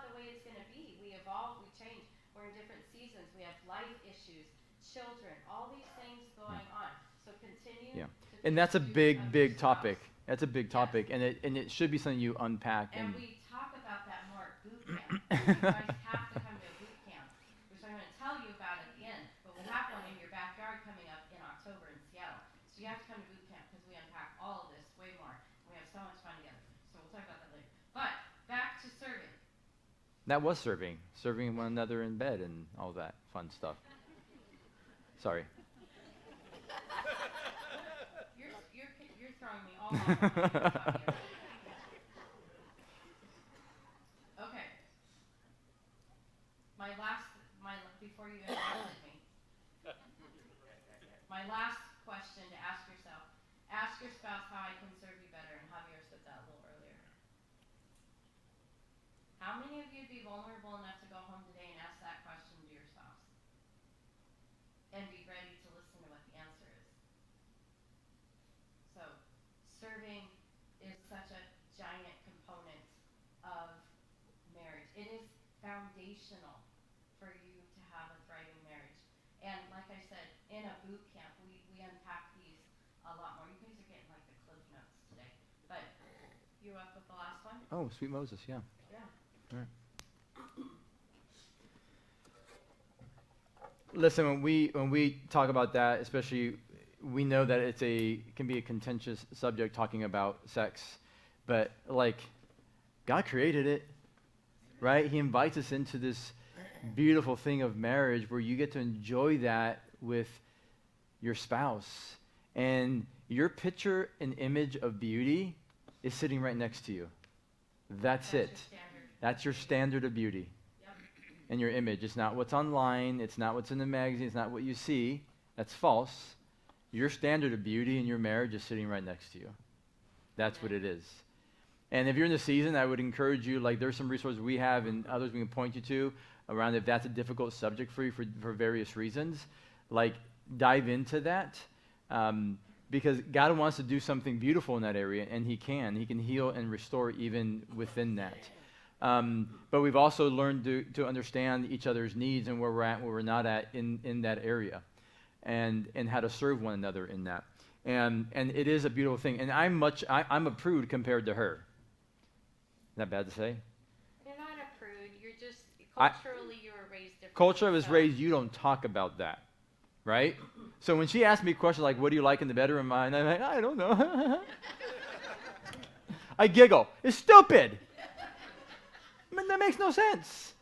the way it's going to be. We evolve, we change. We're in different seasons. We have life issues, children, all these things going on. So continue. Yeah. To And be that's a student big, of big your spouse. topic. That's a big topic, and it should be something you unpack. And we talk about that more at boot camp. You guys have to come to a boot camp, which I'm going to tell you about at the end. But we'll have one in your backyard coming up in October in Seattle. So you have to come to boot camp because we unpack all of this way more. We have so much fun together. So we'll talk about that later. But back to serving. That was serving one another in bed and all that fun stuff. Sorry. You're throwing me all off. Okay. Before you interrupted me. My last question to ask yourself. Ask your spouse how I can serve you better, and Javier said that a little earlier. How many of you would be vulnerable enough to go home today and ask that question to your spouse? And be ready to listen to what the answer is. So, serving is such a giant component of marriage. It is foundational for you to have a thriving marriage. And like I said, in a boot camp, we unpack these a lot more. You guys are getting like the cliff notes today. But you up with the last one? Oh, sweet Moses, yeah. Yeah. All right. Listen, when we talk about that, especially, we know that it can be a contentious subject talking about sex, but like, God created it, right? He invites us into this beautiful thing of marriage where you get to enjoy that with your spouse, and your picture and image of beauty is sitting right next to you. That's it. That's your standard of beauty. Yep. And your image. It's not what's online. It's not what's in the magazine. It's not what you see. That's false. Your standard of beauty in your marriage is sitting right next to you. That's what it is. And if you're in the season, I would encourage you, like there's some resources we have and others we can point you to around if that's a difficult subject for you for various reasons. Like dive into that because God wants to do something beautiful in that area, and He can. He can heal and restore even within that. But we've also learned to understand each other's needs and where we're at, where we're not at in that area, and how to serve one another in that. And it is a beautiful thing. And I'm a prude compared to her. Is that bad to say? You're not a prude. You're just culturally you were raised differently. Culture I was raised, you don't talk about that, right? So when she asked me questions like, "What do you like in the bedroom?" And I'm like, "I don't know." I giggle. It's stupid. I mean, that makes no sense.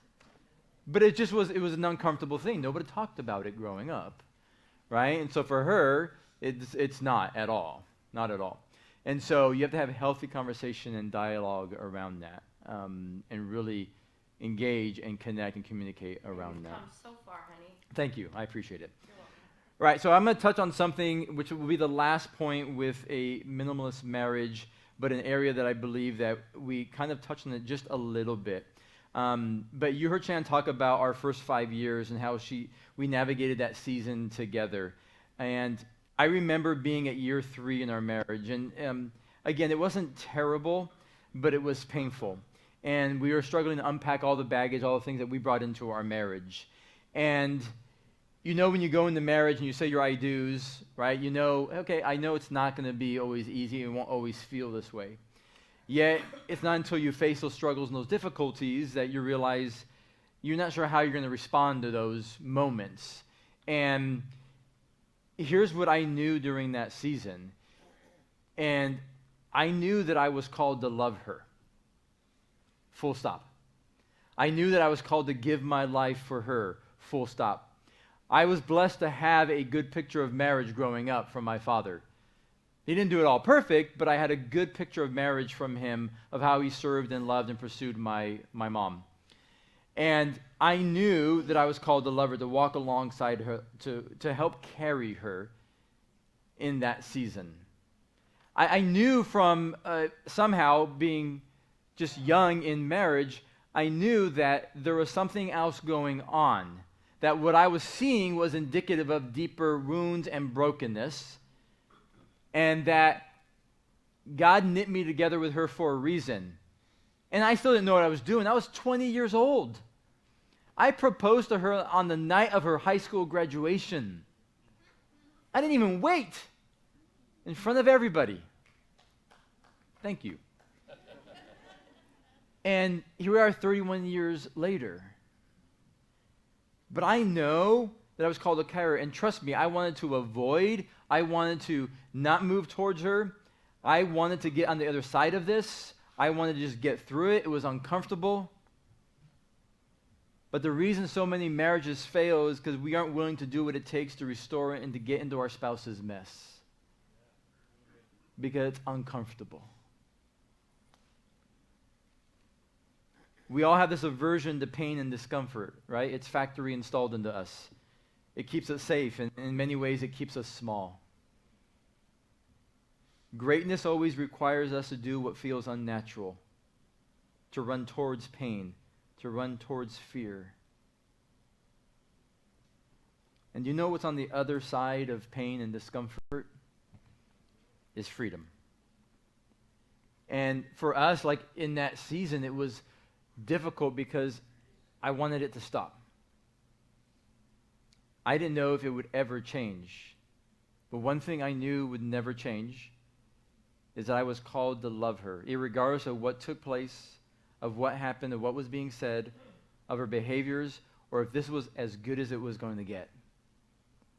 But it was an uncomfortable thing. Nobody talked about it growing up, right? And so for her, it's not at all. Not at all. And so you have to have a healthy conversation and dialogue around that, and really engage and connect and communicate around that. You've come so far, honey. Thank you. I appreciate it. You're welcome. Right, so I'm going to touch on something which will be the last point with a minimalist marriage, but an area that I believe that we kind of touched on it just a little bit. But you heard Shannon talk about our first 5 years and how we navigated that season together. And I remember being at year 3 in our marriage. And again, it wasn't terrible, but it was painful. And we were struggling to unpack all the baggage, all the things that we brought into our marriage. And you know when you go into marriage and you say your I do's, right? You know, okay, I know it's not going to be always easy. It won't always feel this way. Yet, it's not until you face those struggles and those difficulties that you realize you're not sure how you're going to respond to those moments. And here's what I knew during that season. And I knew that I was called to love her. Full stop. I knew that I was called to give my life for her. Full stop. I was blessed to have a good picture of marriage growing up from my father. He didn't do it all perfect, but I had a good picture of marriage from him, of how he served and loved and pursued my mom. And I knew that I was called to love her, to walk alongside her, to help carry her in that season. I knew from somehow being just young in marriage, I knew that there was something else going on, that what I was seeing was indicative of deeper wounds and brokenness, and that God knit me together with her for a reason. And I still didn't know what I was doing. I was 20 years old. I proposed to her on the night of her high school graduation. I didn't even wait, in front of everybody. Thank you. And here we are 31 years later. But I know that I was called to carry her. And trust me, I wanted to not move towards her. I wanted to get on the other side of this. I wanted to just get through it. It was uncomfortable. But the reason so many marriages fail is because we aren't willing to do what it takes to restore it and to get into our spouse's mess. Because it's uncomfortable. We all have this aversion to pain and discomfort, right? It's factory installed into us. It keeps us safe, and in many ways it keeps us small. Greatness always requires us to do what feels unnatural, to run towards pain, to run towards fear. And you know what's on the other side of pain and discomfort? Is freedom. And for us, like in that season, it was difficult because I wanted it to stop. I didn't know if it would ever change. But one thing I knew would never change is that I was called to love her, irregardless of what took place, of what happened, of what was being said, of her behaviors, or if this was as good as it was going to get.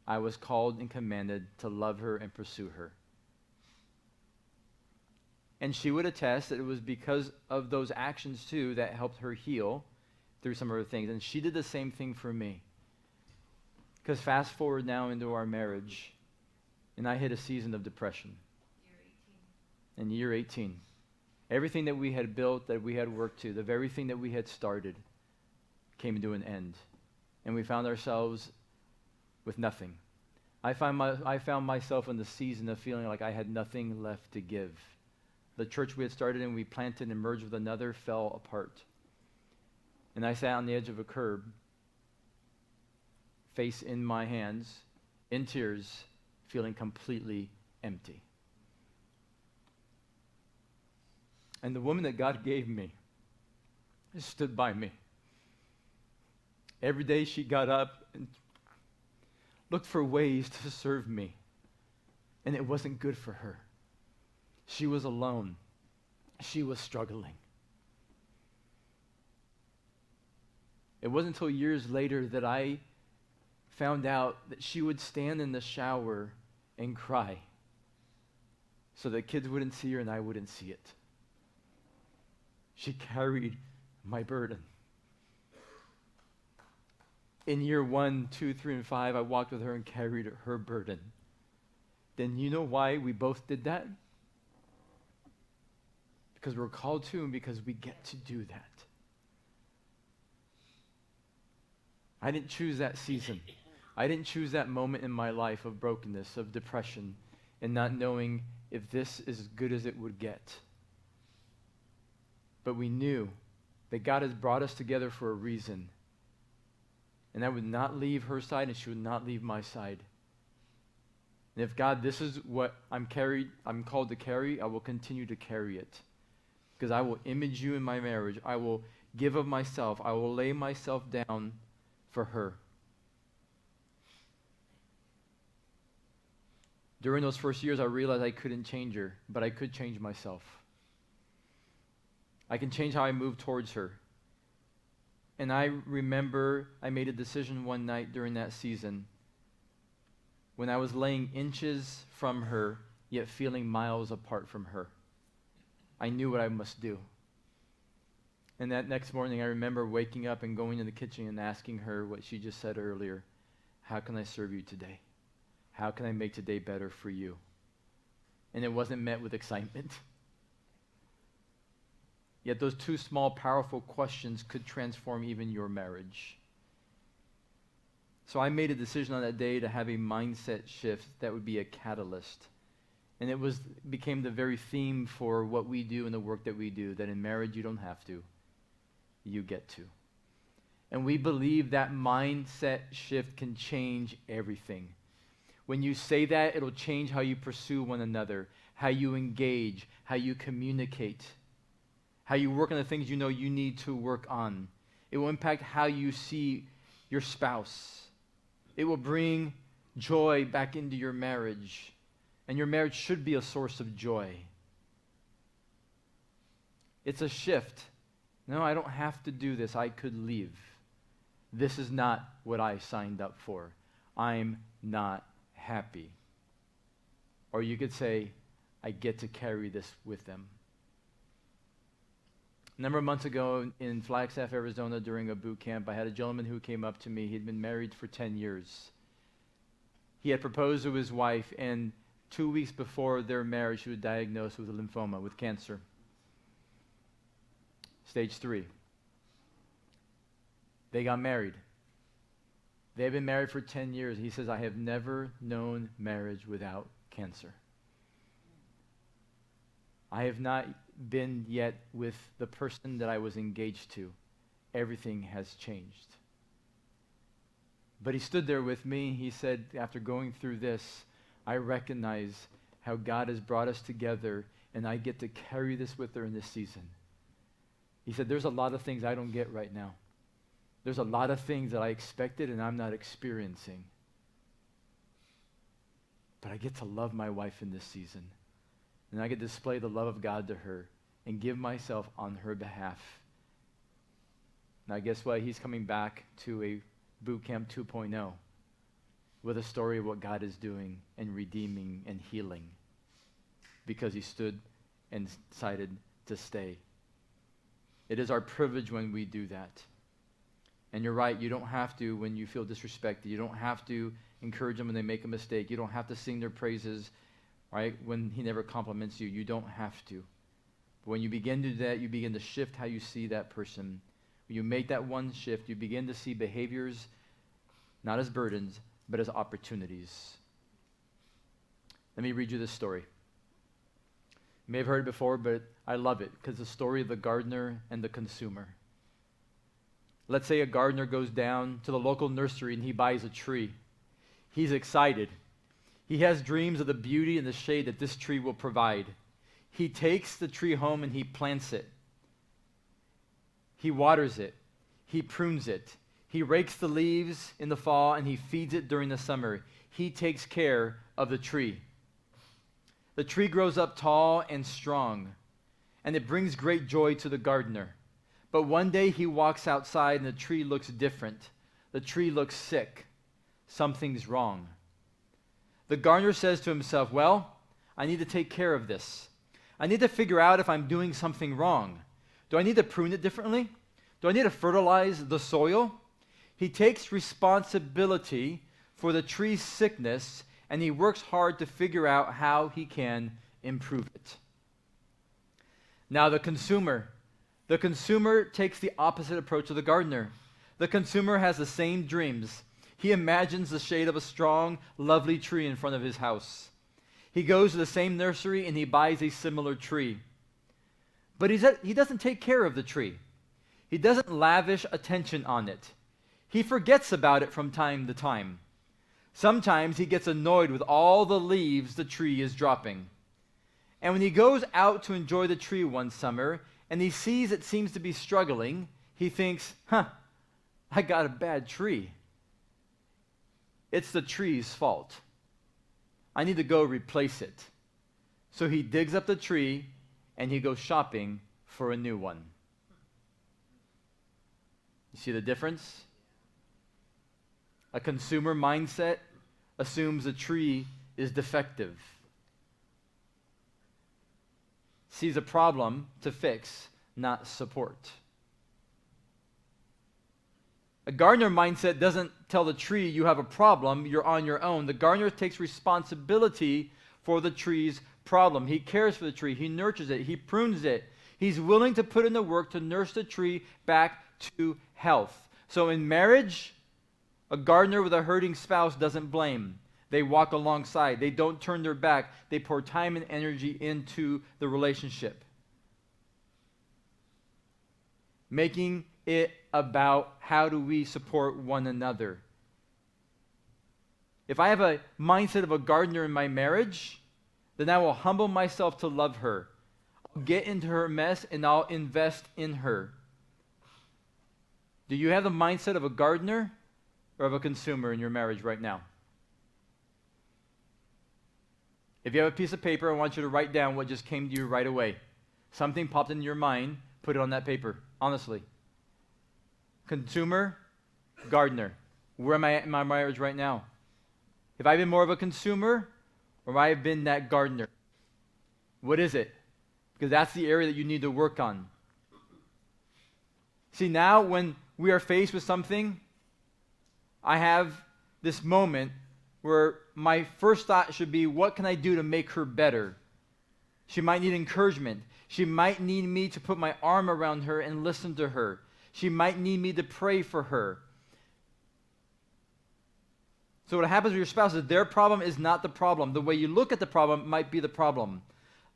I was called and commanded to love her and pursue her. And she would attest that it was because of those actions, too, that helped her heal through some other things. And she did the same thing for me. Because fast forward now into our marriage, and I hit a season of depression. In year 18. Everything that we had built, that we had worked to, the very thing that we had started, came to an end. And we found ourselves with nothing. I found myself in the season of feeling like I had nothing left to give. The church we had started and we planted and merged with another fell apart. And I sat on the edge of a curb, face in my hands, in tears, feeling completely empty. And the woman that God gave me stood by me. Every day she got up and looked for ways to serve me. And it wasn't good for her. She was alone. She was struggling. It wasn't until years later that I found out that she would stand in the shower and cry so that kids wouldn't see her and I wouldn't see it. She carried my burden. In year 1, 2, 3, and 5, I walked with her and carried her burden. Then you know why we both did that? Because we're called to and because we get to do that. I didn't choose that season. I didn't choose that moment in my life of brokenness, of depression, and not knowing if this is as good as it would get. But we knew that God has brought us together for a reason. And I would not leave her side and she would not leave my side. And if God, this is what I'm called to carry, I will continue to carry it. Because I will image you in my marriage. I will give of myself. I will lay myself down for her. During those first years, I realized I couldn't change her, but I could change myself. I can change how I move towards her. And I remember I made a decision one night during that season when I was laying inches from her, yet feeling miles apart from her. I knew what I must do. And that next morning, I remember waking up and going in the kitchen and asking her what she just said earlier. How can I serve you today? How can I make today better for you? and it wasn't met with excitement. Yet those two small, powerful questions could transform even your marriage. So I made a decision on that day to have a mindset shift that would be a catalyst. And it became the very theme for what we do and the work that we do, that in marriage you don't have to, you get to. And we believe that mindset shift can change everything. When you say that, it'll change how you pursue one another, how you engage, how you communicate, how you work on the things you know you need to work on. It will impact how you see your spouse. It will bring joy back into your marriage. And your marriage should be a source of joy. It's a shift. No, I don't have to do this. I could leave. This is not what I signed up for. I'm not happy. Or you could say, I get to carry this with them. A number of months ago in Flagstaff, Arizona, during a boot camp, I had a gentleman who came up to me. He'd been married for 10 years. He had proposed to his wife, and 2 weeks before their marriage, she was diagnosed with a lymphoma, with cancer. Stage 3. They got married. They've been married for 10 years. He says, I have never known marriage without cancer. I have not been yet with the person that I was engaged to. Everything has changed. But he stood there with me. He said, after going through this, I recognize how God has brought us together, and I get to carry this with her in this season. He said, there's a lot of things I don't get right now. There's a lot of things that I expected and I'm not experiencing. But I get to love my wife in this season. And I get to display the love of God to her and give myself on her behalf. Now guess what? He's coming back to a boot camp 2.0 with a story of what God is doing and redeeming and healing because he stood and decided to stay. It is our privilege when we do that. And you're right, you don't have to when you feel disrespected. You don't have to encourage them when they make a mistake. You don't have to sing their praises, right, when he never compliments you. You don't have to. But when you begin to do that, you begin to shift how you see that person. When you make that one shift, you begin to see behaviors not as burdens, but as opportunities. Let me read you this story. You may have heard it before, but I love it because it's the story of the gardener and the consumer. Let's say a gardener goes down to the local nursery and he buys a tree. He's excited. He has dreams of the beauty and the shade that this tree will provide. He takes the tree home and he plants it. He waters it. He prunes it. He rakes the leaves in the fall and he feeds it during the summer. He takes care of the tree. The tree grows up tall and strong, and it brings great joy to the gardener. But one day he walks outside and the tree looks different. The tree looks sick. Something's wrong. The gardener says to himself, well, I need to take care of this. I need to figure out if I'm doing something wrong. Do I need to prune it differently? Do I need to fertilize the soil? He takes responsibility for the tree's sickness and he works hard to figure out how he can improve it. Now the consumer takes the opposite approach to the gardener. The consumer has the same dreams. He imagines the shade of a strong, lovely tree in front of his house. He goes to the same nursery and he buys a similar tree. But he doesn't take care of the tree. He doesn't lavish attention on it. He forgets about it from time to time. Sometimes he gets annoyed with all the leaves the tree is dropping. And when he goes out to enjoy the tree one summer and he sees it seems to be struggling, he thinks, I got a bad tree. It's the tree's fault. I need to go replace it. So he digs up the tree and he goes shopping for a new one. You see the difference? A consumer mindset assumes the tree is defective, sees a problem to fix, not support. A gardener mindset doesn't tell the tree you have a problem, you're on your own. The gardener takes responsibility for the tree's problem. He cares for the tree. He nurtures it. He prunes it. He's willing to put in the work to nurse the tree back to health. So in marriage, a gardener with a hurting spouse doesn't blame. They walk alongside. They don't turn their back. They pour time and energy into the relationship, making it about how do we support one another. If I have a mindset of a gardener in my marriage, then I will humble myself to love her. I'll get into her mess and I'll invest in her. Do you have the mindset of a gardener or of a consumer in your marriage right now? If you have a piece of paper, I want you to write down what just came to you right away. Something popped into your mind, put it on that paper, honestly. Consumer, gardener. Where am I at in my marriage right now? Have I been more of a consumer or have I been that gardener? What is it? Because that's the area that you need to work on. See, now when we are faced with something, I have this moment where my first thought should be, what can I do to make her better? She might need encouragement. She might need me to put my arm around her and listen to her. She might need me to pray for her. So what happens with your spouse is their problem is not the problem. The way you look at the problem might be the problem.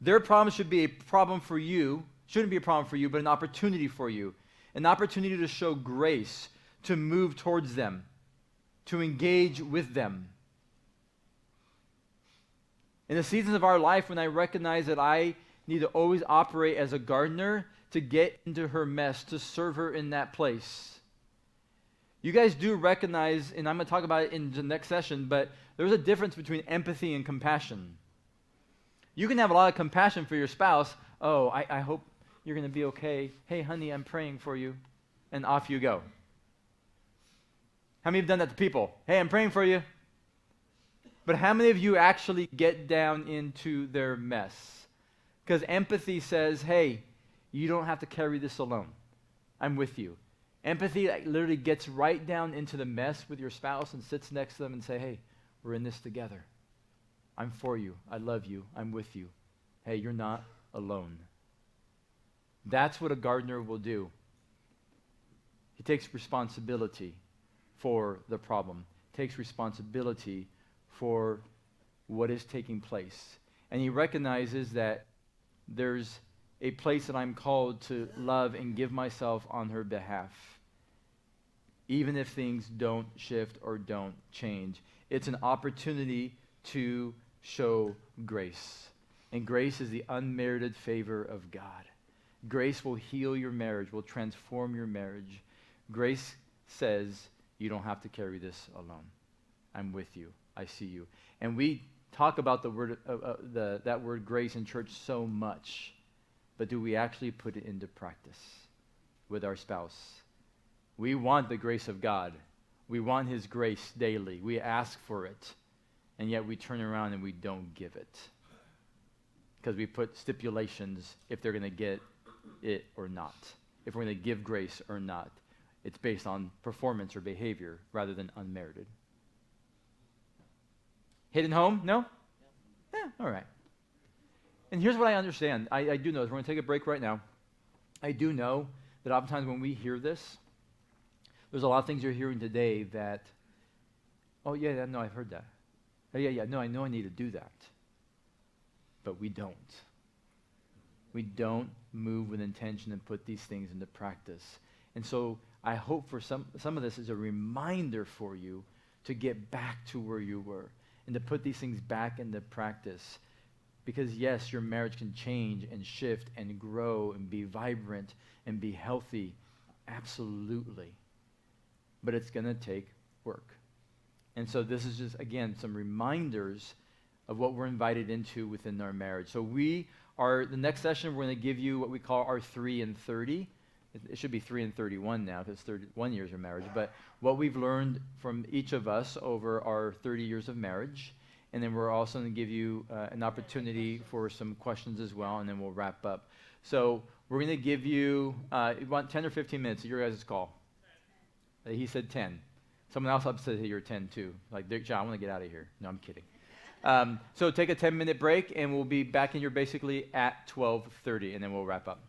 Their problem should be a problem for you, shouldn't be a problem for you, but an opportunity for you. An opportunity to show grace, to move towards them, to engage with them. In the seasons of our life when I recognize that I need to always operate as a gardener to get into her mess, to serve her in that place. You guys do recognize, and I'm going to talk about it in the next session, but there's a difference between empathy and compassion. You can have a lot of compassion for your spouse. Oh, I hope you're going to be okay. Hey, honey, I'm praying for you. And off you go. How many have done that to people? Hey, I'm praying for you. But how many of you actually get down into their mess? Because empathy says, hey, you don't have to carry this alone. I'm with you. Empathy literally gets right down into the mess with your spouse and sits next to them and say, hey, we're in this together. I'm for you. I love you. I'm with you. Hey, you're not alone. That's what a gardener will do. He takes responsibility for the problem, takes responsibility for what is taking place. And he recognizes that there's a place that I'm called to love and give myself on her behalf, even if things don't shift or don't change. It's an opportunity to show grace. And grace is the unmerited favor of God. Grace will heal your marriage, will transform your marriage. Grace says, you don't have to carry this alone. I'm with you. I see you. And we talk about the word, that word grace in church so much, but do we actually put it into practice with our spouse? We want the grace of God. We want his grace daily. We ask for it, and yet we turn around and we don't give it because we put stipulations if they're going to get it or not, if we're going to give grace or not. It's based on performance or behavior rather than unmerited. Hitting home? No? Yeah, all right. And here's what I understand. I do know this. We're going to take a break right now. I do know that oftentimes when we hear this, there's a lot of things you're hearing today that, oh, yeah, no, I've heard that. Oh, yeah, no, I know I need to do that. But we don't. We don't move with intention and put these things into practice. And so I hope for some of this is a reminder for you to get back to where you were and to put these things back into practice. Because yes, your marriage can change and shift and grow and be vibrant and be healthy. Absolutely. But it's going to take work. And so this is just, again, some reminders of what we're invited into within our marriage. So the next session, we're going to give you what we call our 3 and 30. It should be 3 and 31 now because 31 years of marriage. But what we've learned from each of us over our 30 years of marriage. And then we're also going to give you an opportunity for some questions as well, and then we'll wrap up. So we're going to give you, you want 10 or 15 minutes, your guys' call. He said 10. Someone else up said, hey, you're 10 too. Like, John, I want to get out of here. No, I'm kidding. So take a 10-minute break, and we'll be back in here basically at 12:30, and then we'll wrap up.